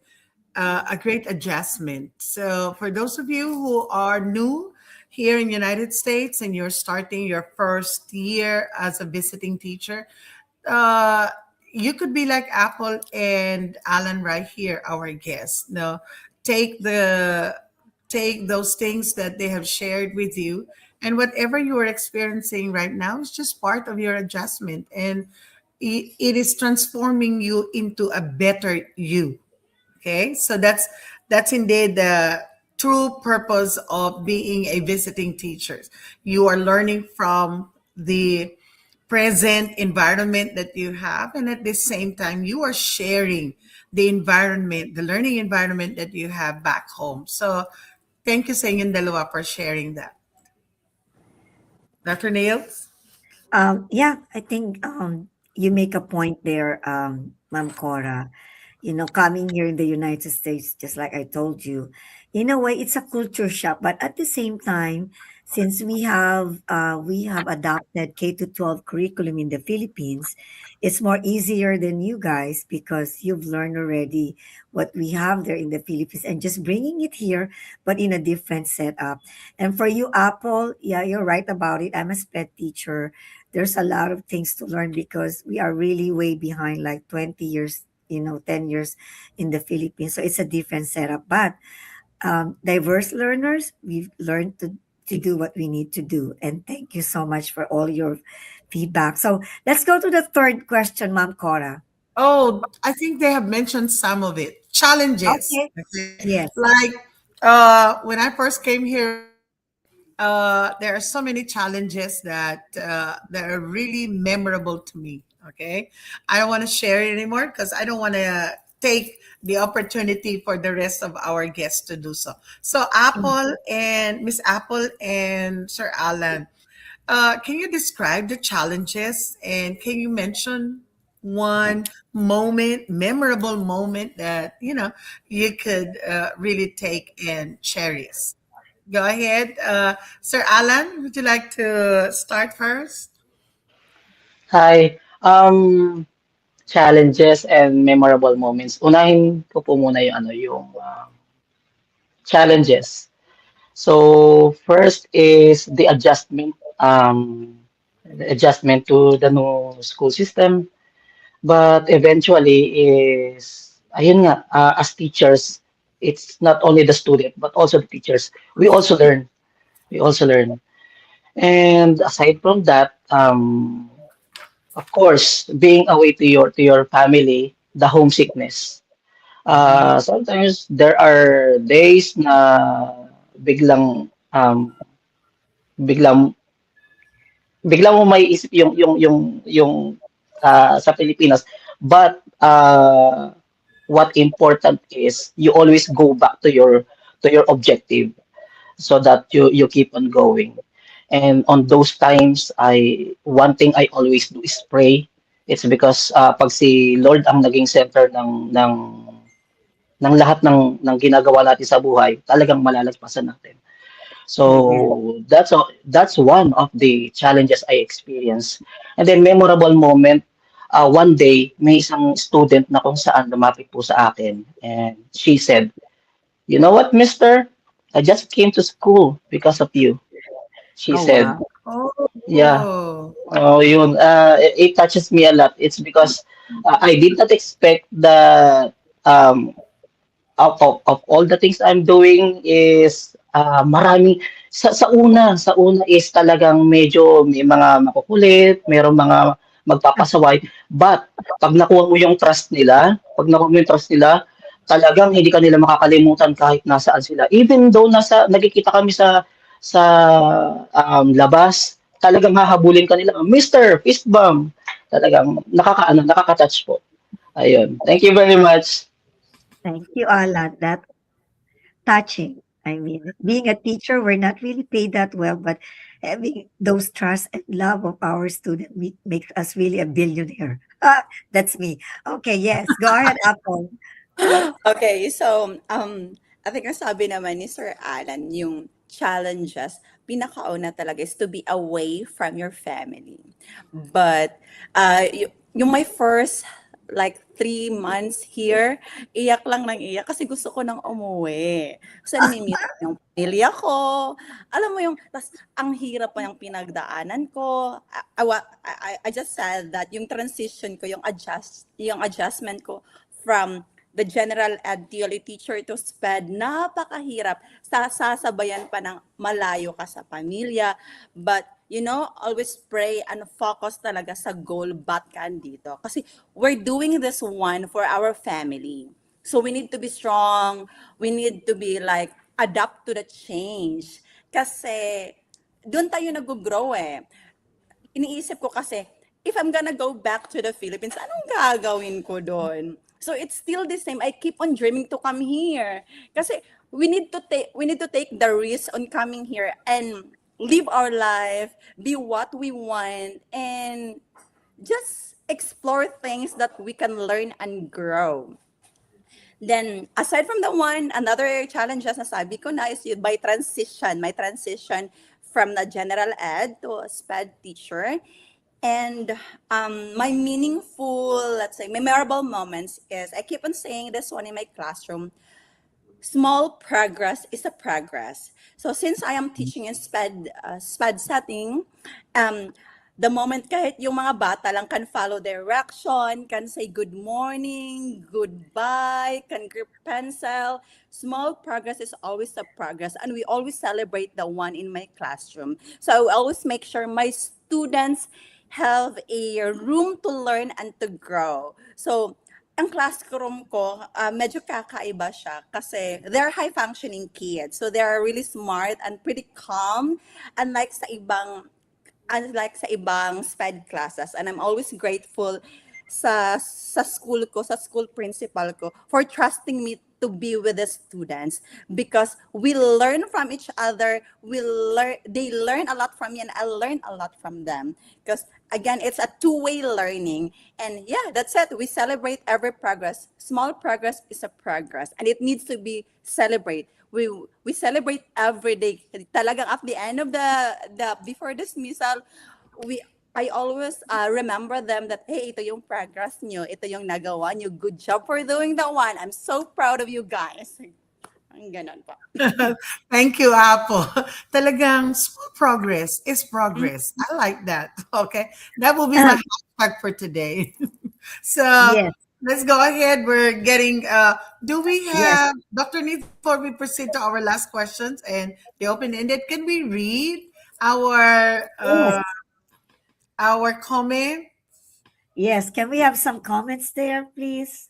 a great adjustment. So, for those of you who are new here in United States and you're starting your first year as a visiting teacher, uh, you could be like Apple and Alan right here, our guest. No, take the take those things that they have shared with you, and whatever you are experiencing right now is just part of your adjustment, and it is transforming you into a better you. Okay, so that's indeed the true purpose of being a visiting teacher. You are learning from the present environment that you have, and at the same time you are sharing the environment, the learning environment that you have back home. So thank you sa inyong dalawa for sharing that. Dr. Nails? Yeah, I think you make a point there, Ma'am Cora. You know, coming here in the United States, just like I told you, in a way, it's a culture shock. But at the same time, since we have adopted K to 12 curriculum in the Philippines, it's more easier than you guys because you've learned already what we have there in the Philippines and just bringing it here, but in a different setup. And for you, Apple, yeah, you're right about it. I'm a SPED teacher. There's a lot of things to learn because we are really way behind, like 20 years, 10 years in the Philippines. So it's a different setup. But diverse learners, we've learned to do what we need to do. And thank you so much for all your feedback. So let's go to the third question, Ma'am Cora. Oh, I think they have mentioned some of it. Challenges. Okay. Okay. Yes. Like when I first came here, there are so many challenges that are really memorable to me. Okay, I don't want to share it anymore because I don't want to take the opportunity for the rest of our guests to do so. So, Apple and Miss Apple and Sir Alan, can you describe the challenges and can you mention one moment, memorable moment that you could really take and cherish? Go ahead. Sir Alan, would you like to start first? Hi. Challenges and memorable moments. Unahin ko po muna yung challenges. So first is the adjustment to the new school system. But eventually is, ayun nga, as teachers, it's not only the student, but also the teachers. We also learn. We also learn. And aside from that, of course, being away to your family, the homesickness. Mhm. Sometimes there are days na biglang biglang biglang mo maiisip yung sa Pilipinas. But what important is you always go back to your objective so that you keep on going. And on those times, I one thing I always do is pray. It's because pag si Lord ang naging center ng lahat ng ginagawa natin sa buhay, talagang malalagpasan natin. Amen. So that's one of the challenges I experienced. And then memorable moment, one day may isang student na kung saan lumapit po sa akin and she said, "You know what, mister? I just came to school because of you." She Oh, said, wow. "Yeah, Oh. oh, yun, it touches me a lot. It's because I did not expect that um, of all the things I'm doing is marami sa una is talagang medyo may mga makukulit, merong mga magpapasaway, but pag nakuha mo yung trust nila, talagang hindi ka nila makakalimutan kahit nasaan sila. Even though nagkikita kami sa labas, talagang hahabulin ka nila, Mr. Fist Bump. Talagang nakaka-touch po. Ayun. Thank you very much. Thank you, Alan. That touching. I mean, being a teacher, we're not really paid that well, but having those trust and love of our student makes us really a billionaire. That's me. Okay, yes. Go ahead, Apple. Okay, so I think ang sabi naman ni Sir Alan, yung challenges, pinakauna talaga is to be away from your family. But yung my first like 3 months here, iyak lang ng iyak kasi gusto ko nang umuwi. Kasi namimiss ko yung pamilya ko. Alam mo yung, tas ang hirap pa yung pinagdaanan ko. I just said that yung transition ko, yung adjustment ko from the general ed theory teacher to SPED, napakahirap. Sasabayan pa ng malayo ka sa pamilya. But, always pray and focus talaga sa goal, ba't ka andito. Kasi we're doing this one for our family. So we need to be strong. We need to be like, adapt to the change. Kasi, doon tayo nag-grow eh. Iniisip ko kasi, if I'm gonna go back to the Philippines, anong gagawin ko doon? So it's still the same. I keep on dreaming to come here. Kasi we need to take the risk on coming here and live our life, be what we want, and just explore things that we can learn and grow. Then, aside from the one, another challenges na sabi ko na is my transition from the general ed to a SPED teacher. And my meaningful, let's say, memorable moments is, I keep on saying this one in my classroom, small progress is a progress. So since I am teaching in SPED setting, the moment kahit yung mga bata lang can follow direction, can say good morning, goodbye, can grip pencil, small progress is always a progress. And we always celebrate the one in my classroom. So I always make sure my students have a room to learn and to grow. So ang classroom ko, medyo kakaiba siya kasi they're high-functioning kids. So they're really smart and pretty calm, unlike sa ibang SPED classes. And I'm always grateful sa school ko, sa school principal ko, for trusting me to be with the students, because we learn from each other. They learn a lot from me, and I learn a lot from them. Because again, it's a two-way learning. And yeah, that's it. We celebrate every progress. Small progress is a progress, and it needs to be celebrated. We celebrate every day. Talagang at the end of the before dismissal, I always remember them that, hey, ito yung progress nyo, ito yung nagawa nyo, good job for doing that one. I'm so proud of you guys. Ang ganon po. Thank you, Apple. Talagang small progress is progress. I like that. Okay. That will be my hashtag for today. So Yes. let's go ahead. We're getting, do we have, Dr. Nildz, before we proceed to our last questions and the open-ended, can we read our comment? Yes. Can we have some comments there, please?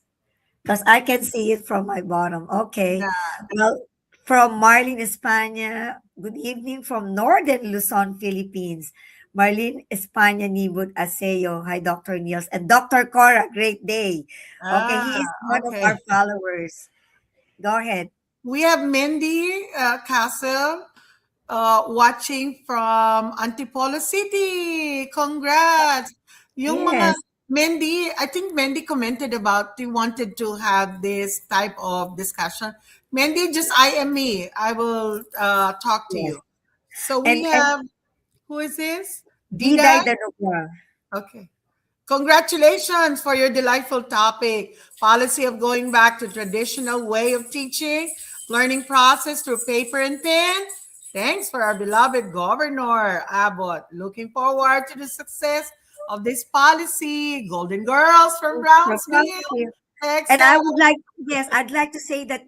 Because I can see it from my bottom. Okay. Yeah. Well, from Marlene España, good evening from Northern Luzon, Philippines. Marlene España Nibud Aseo. Hi, Dr. Niels. And Dr. Cora, great day. Okay, he is one of our followers. Go ahead. We have Mindy Castle watching from Antipolo City. Congrats. Yung mga Mandy, I think Mandy commented about he wanted to have this type of discussion. Mandy, just IM me. I will talk to you. So we have, who is this? Diday Danuga. Okay. Congratulations for your delightful topic. Policy of going back to traditional way of teaching, learning process through paper and pen. Thanks for our beloved Governor Abbott. Looking forward to the success of this policy. Golden Girls from Brownsville. And I would like, I'd like to say that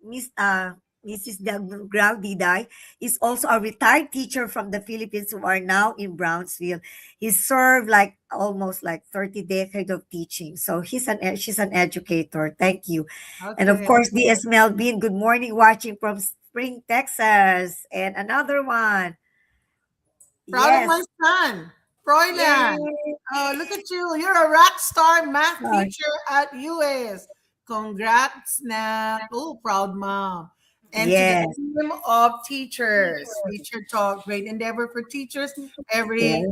Mrs. Diday is also a retired teacher from the Philippines who are now in Brownsville. He served almost 30 decades of teaching. So she's an educator. Thank you. Okay. And of course, DS Melvin, good morning, watching from Spring, Texas. And another one. Proud of my son. Froylan. Oh, look at you. You're a rock star math teacher at US. Congrats, na. Oh, proud mom. And to the team of teachers. Teacher Talk, great endeavor for teachers very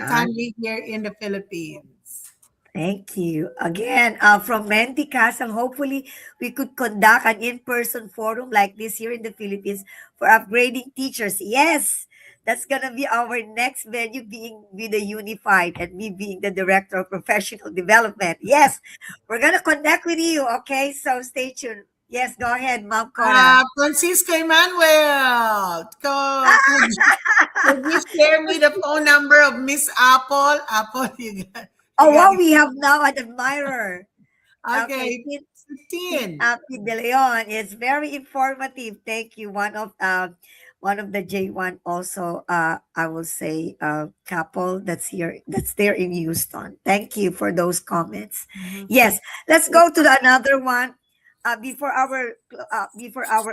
timely here in the Philippines. Thank you. Again, from Mandy Castle, hopefully we could conduct an in-person forum like this here in the Philippines for upgrading teachers. Yes, That's gonna be our next venue, being with the Unified and me being the Director of Professional Development. Yes, we're gonna connect with you. Okay, so stay tuned. Yes, go ahead, Ma'am Cora. Francisco Emmanuel, could you share me the phone number of Miss Apple? Apple, Oh you got wow, it. we have now an admirer. Okay, Okay, Teen 15. Api De Leon is very informative. Thank you. One of the J1 also, I will say, couple that's here, that's there in Houston. Thank you for those comments. Mhm. Yes, let's go to the another one. Before our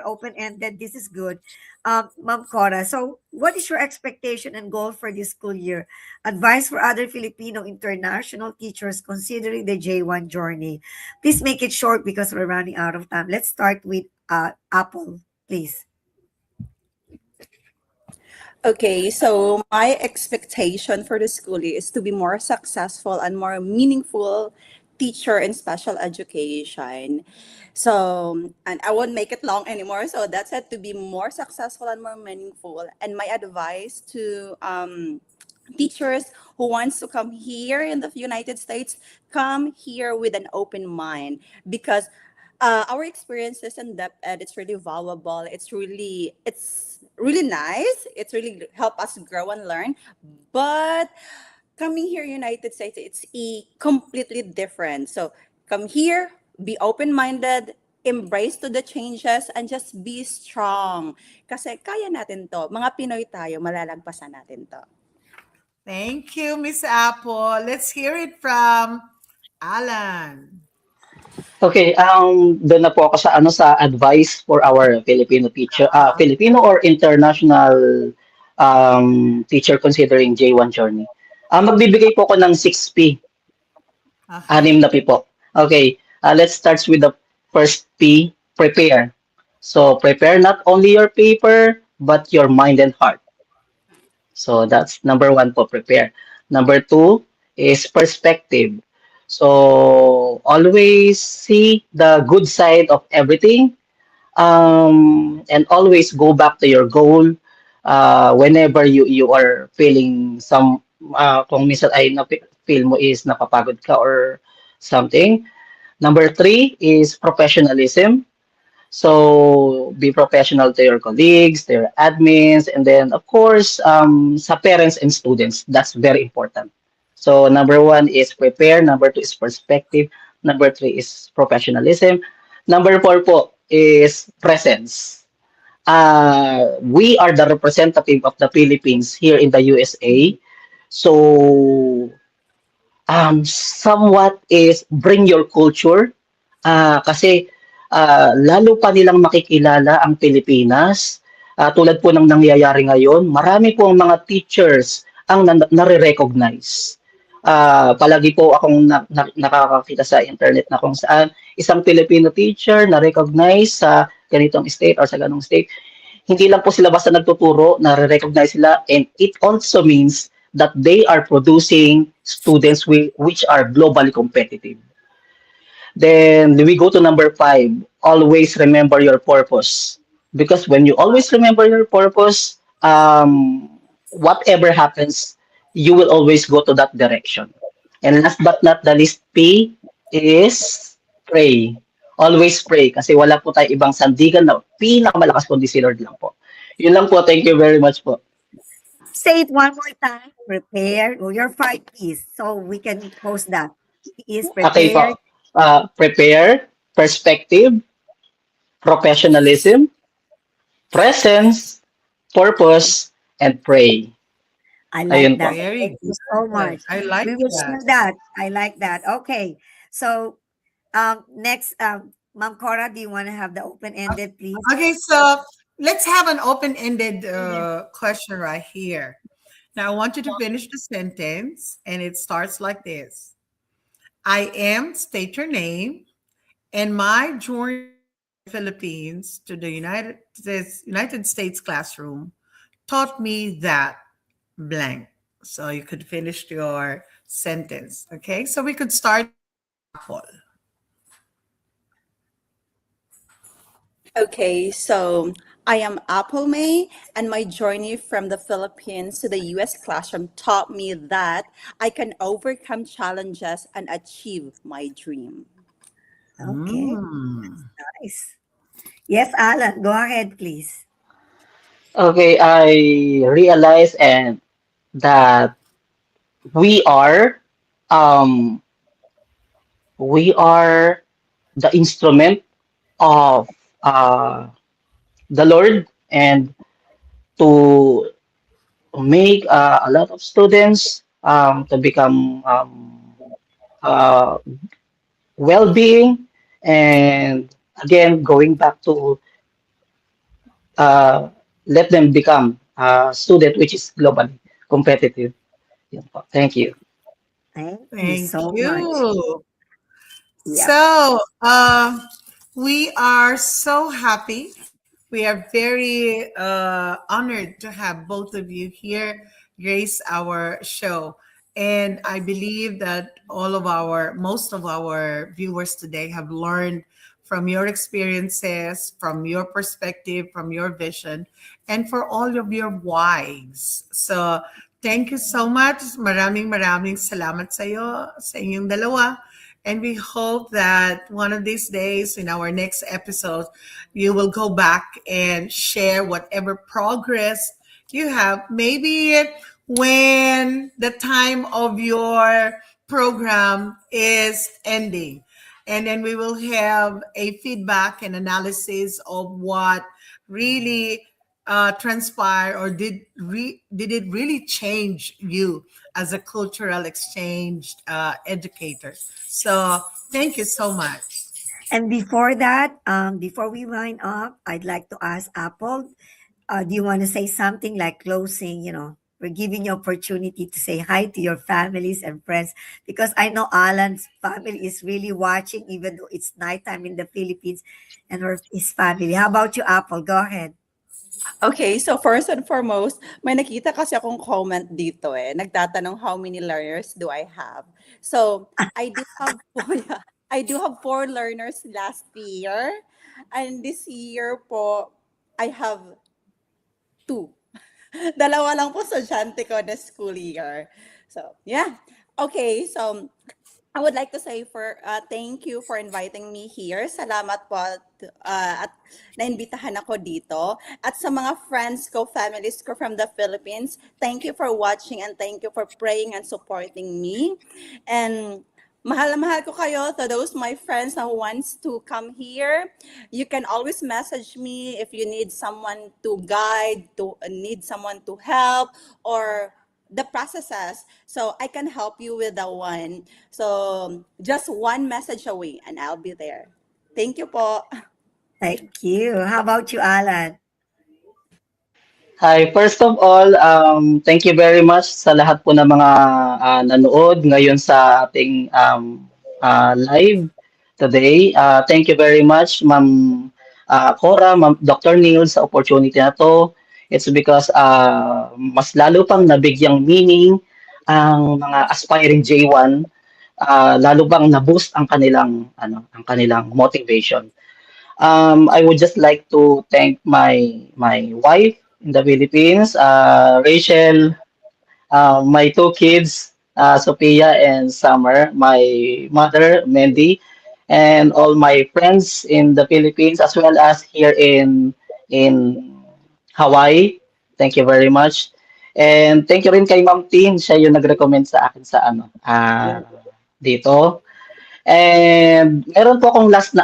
open ended, this is good. Ma'am Cora, so what is your expectation and goal for this school year? Advice for other Filipino international teachers considering the J1 journey. Please make it short because we're running out of time. Let's start with Apple, please. Okay, so my expectation for the school is to be more successful and more meaningful teacher in special education. So, and I won't make it long anymore. So that's it, to be more successful and more meaningful. And my advice to teachers who wants to come here in the United States, come here with an open mind, because our experiences in depth ed, it's really valuable. It's really nice. It's really help us grow and learn. But coming here United States, it's completely different. So come here, be open-minded, embrace to the changes, and just be strong. Kasi kaya natin to. Mga Pinoy tayo, malalagpasan natin to. Thank you, Miss Apple. Let's hear it from Alan. Okay, doon na po ako sa sa advice for our Filipino teacher, Filipino or international teacher considering J1 journey. Magbibigay po ako ng 6P, Okay. 6 na P po. Okay, let's start with the first P, prepare. So prepare not only your paper but your mind and heart. So that's number one po, prepare. Number two is perspective. So always see the good side of everything, and always go back to your goal whenever you are feeling some kung minsan ay feel mo is napapagod ka or something. Number three is professionalism. So be professional to your colleagues, to your admins, and then of course sa parents and students. That's very important. So number one is prepare, number two is perspective, number three is professionalism, number four po is presence. We are the representative of the Philippines here in the USA. So somewhat is bring your culture, kasi lalo pa nilang makikilala ang Pilipinas. Tulad po ng nangyayari ngayon, marami po ang mga teachers ang nare-recognize. Palagi po akong nakakakita sa internet na kung saan isang Filipino teacher na-recognize sa ganitong state or sa ganong state. Hindi lang po sila basta nagtuturo, nare-recognize sila, and it also means that they are producing students which are globally competitive. Then we go to number five. Always remember your purpose. Because when you always remember your purpose, whatever happens, you will always go to that direction. And last but not the least, P is pray. Always pray. Kasi wala po tayo ibang sandigan na pinakamalakas kundi si Lord lang po. Yun lang po. Thank you very much po. Say it one more time. Prepare. Oh, your 5 P's. So we can post that. P is Okay prepare. po. Prepare, perspective, professionalism, presence, purpose, and pray. I like Ayun that. po. Very Thank you so good. much. I like We will that. share that. I like that. Okay. So next, Ma'am Cora, do you want to have the open-ended, please? Okay, so let's have an open-ended question right here. Now, I want you to finish the sentence, and it starts like this. I am, state your name, and my journey to the Philippines to the United States classroom taught me that blank. So you could finish your sentence. Okay, so we could start. Apple. Okay, so I am Apple May, and my journey from the Philippines to the US classroom taught me that I can overcome challenges and achieve my dream. Okay, Mm. nice. Yes, Alan, go ahead, please. Okay, I realize and that we are um we are the instrument of uh the Lord, and to make a lot of students to become uh, well-being, and again going back to uh, let them become a student which is globally competitive. Yun po. Thank you. Thank you Thank so much. you. Yep. So, we are so happy. We are very honored to have both of you here grace our show. And I believe that most of our viewers today have learned from your experiences, from your perspective, from your vision, and for all of your whys. So, thank you so much. Maraming salamat sa inyong dalawa. And we hope that one of these days in our next episode, you will go back and share whatever progress you have. Maybe when the time of your program is ending. And then we will have a feedback and analysis of what really transpired, or did it really change you as a cultural exchange educator. So thank you so much. And before that, before we wind up, I'd like to ask Apple, do you want to say something like closing? We're giving you opportunity to say hi to your families and friends, because I know Alan's family is really watching, even though it's nighttime in the Philippines, and his family. How about you, Apple? Go ahead. Okay, so first and foremost, may nakita kasi akong comment dito eh. Nagtatanong how many learners do I have? So, I do have four, yeah, I do have 4 learners last year. And this year po, I have 2. Dalawa lang po estudyante ko na school year. So, yeah. Okay, so I would like to say thank you for inviting me here. Salamat po at naimbitahan ako dito. At sa mga friends ko, families ko from the Philippines, thank you for watching and thank you for praying and supporting me. And mahal na mahal ko kayo. To those my friends who wants to come here, you can always message me if you need someone to guide, to need someone to help, or the processes, so I can help you with that one. So just one message away and I'll be there. Thank you po. Thank you. How about you, Alan? Hi, first of all, thank you very much sa lahat po ng mga nanood ngayon sa ating live today. Thank you very much, Ma'am Cora, Ma'am Dr. Nildz, sa opportunity na to. It's because mas lalo pang nabigyang meaning ang mga aspiring J1, lalo bang na-boost ang kanilang motivation. I would just like to thank my wife in the Philippines, Rachel, my 2 kids, Sophia and Summer, my mother, Mandy, and all my friends in the Philippines as well as here in Hawaii. Thank you very much. And thank you rin kay Ma'am Tin, siya yung nag-recommend sa akin sa dito. And meron po akong last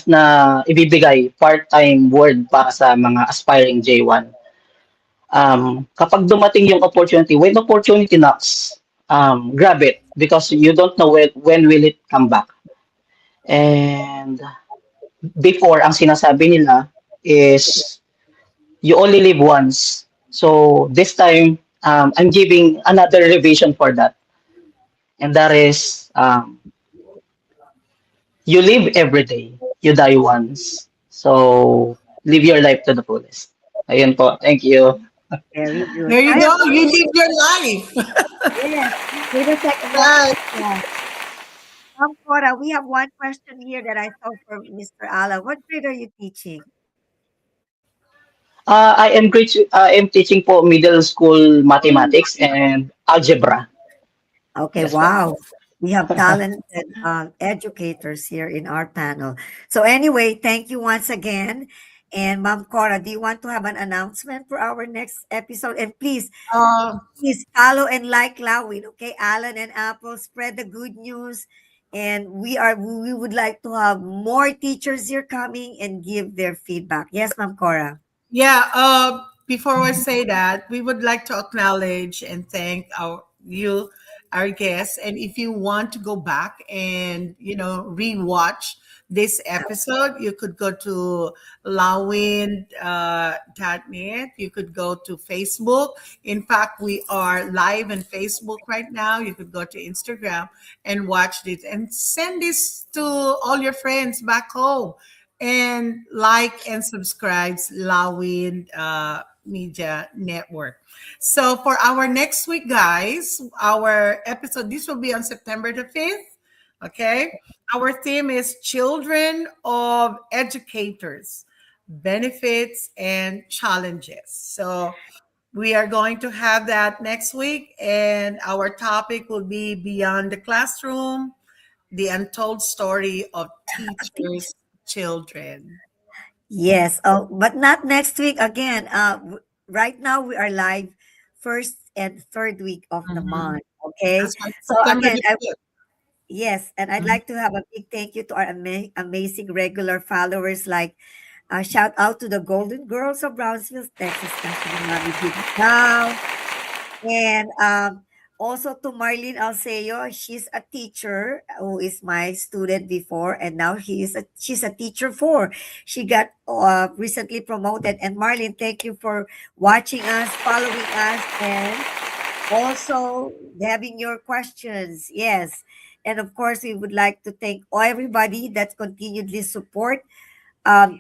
na ibibigay part-time word para sa mga aspiring J1. Kapag dumating yung opportunity, when opportunity knocks, grab it because you don't know when will it come back. And before, ang sinasabi nila is you only live once. So this time, I'm giving another revision for that. And that is, you live every day, you die once. So live your life to the fullest. Ayun po. Thank you. Very good. There you I go. have one. You live your life. Yes. Wait a second. Right. Yeah. Cora, we have one question here that I saw from Mr. Alan. What grade are you teaching? I am teaching po middle school mathematics and algebra. Okay, Yes po. wow. We have talented educators here in our panel. So anyway, thank you once again. And Ma'am Cora, do you want to have an announcement for our next episode? And Uh, please follow and like Lawin, okay? Alan and Apple, spread the good news. And we would like to have more teachers here coming and give their feedback. Yes, Ma'am Cora. Yeah, before I say that, we would like to acknowledge and thank our guests. And if you want to go back and rewatch this episode, you could go to Lawin .net. You could go to Facebook. In fact, we are live on Facebook right now. You could go to Instagram and watch this and send this to all your friends back home and like and subscribe Lawin Media Network. So for our next week, guys, our episode, this will be on September the 5th. Okay. Our theme is Children of Educators, Benefits and Challenges. So we are going to have that next week, and our topic will be Beyond the Classroom, the untold story of teachers' children. Yes. Oh, but not next week again. Right now we are live first and third week of the Mhm. month. Okay. That's right. So September again, the 5th. yes, and I'd Mhm. like to have a big thank you to our amazing regular followers. Like, shout out to the Golden Girls of Brownsville, Texas, National Mommy Big Now. And also to Marlene Alceo, she's a teacher who is my student before, and now she's a teacher for. She got recently promoted. And Marlene, thank you for watching us, following us, and also having your questions. Yes. And of course, we would like to thank everybody that continually support,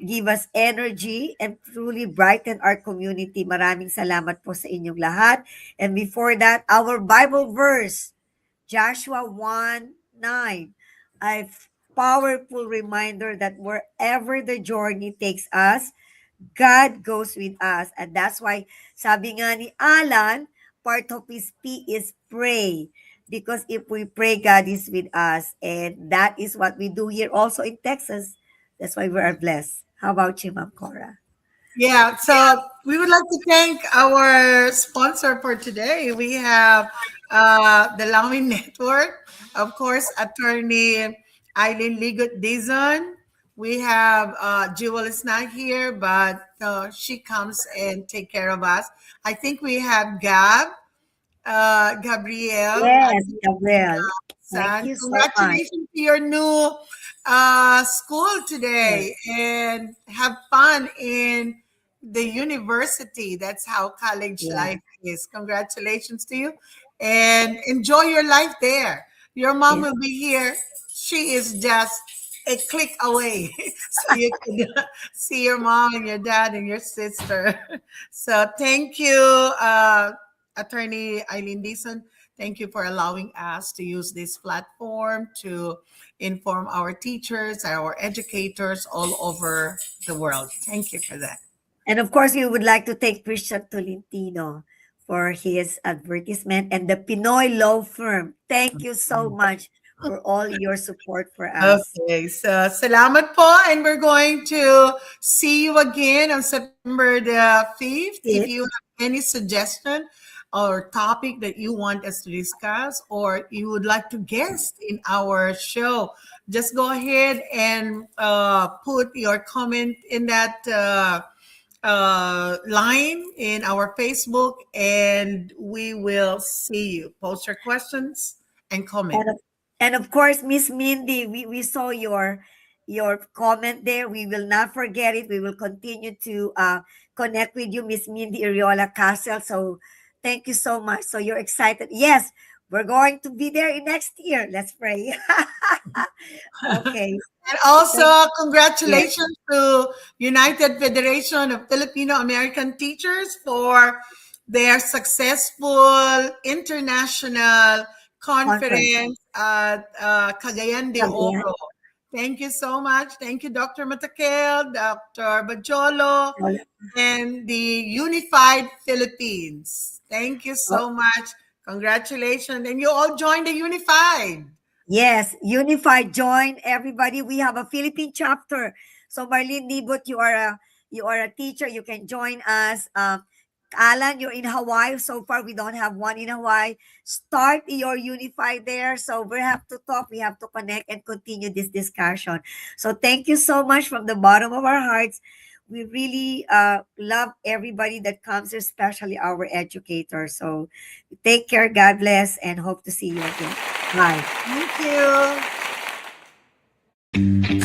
give us energy, and truly brighten our community. Maraming salamat po sa inyong lahat. And before that, our Bible verse, Joshua 1:9, a powerful reminder that wherever the journey takes us, God goes with us. And that's why, sabi nga ni Alan, part of his P is pray. Because if we pray, God is with us. And that is what we do here also in Texas. That's why we are blessed. How about you, Ma'am Cora? Yeah, so we would like to thank our sponsor for today. We have the Lawin Network, of course, attorney Eileen Ligot Dizon. We have Jewel is not here, but she comes and take care of us. I think we have Gabrielle. Yes, Gabriel. Thank Son, you so much. congratulations to your new school Yes, today, and have fun in the university. That's how college yes, life is. Congratulations to you, and enjoy your life there. Your mom yes. will be here. She is just a click away, so you can see your mom and your dad and your sister. So thank you, Attorney Eileen Deason. Thank you for allowing us to use this platform to inform our teachers, our educators all over the world. Thank you for that. And of course, we would like to thank Christian Tolentino for his advertisement and the Pinoy Law Firm. Thank you so much for all your support for us. Okay, so salamat po, and we're going to see you again on September the 5th. If It, you have any suggestion or topic that you want us to discuss, or you would like to guest in our show, just go ahead and put your comment in that line in our Facebook, and we will see you. Post your questions and comment. and of course, Miss Mindy, we saw your comment there. We will not forget it. We will continue to connect with you, Miss Mindy Iriola Castle. So thank you so much. So you're excited. Yes, we're going to be there in next year. Let's pray. Okay. And also, Yes. congratulations to United Federation of Filipino American Teachers for their successful international Conference. conference at Cagayan de Cagayan. Oro. Thank you so much. Thank you, Dr. Matakel, Dr. Bajolo, and the Unified Philippines. Thank you so much. Congratulations. And you all joined the Unified. Yes, Unified, join everybody. We have a Philippine chapter. So Marlene Nibut, you are a teacher. You can join us. Alan, you're in Hawaii. So far, we don't have one in Hawaii. Start your Unified there. So we have to talk. We have to connect and continue this discussion. So thank you so much from the bottom of our hearts. We really love everybody that comes, especially our educators. So take care. God bless, and hope to see you again. Bye. Thank you.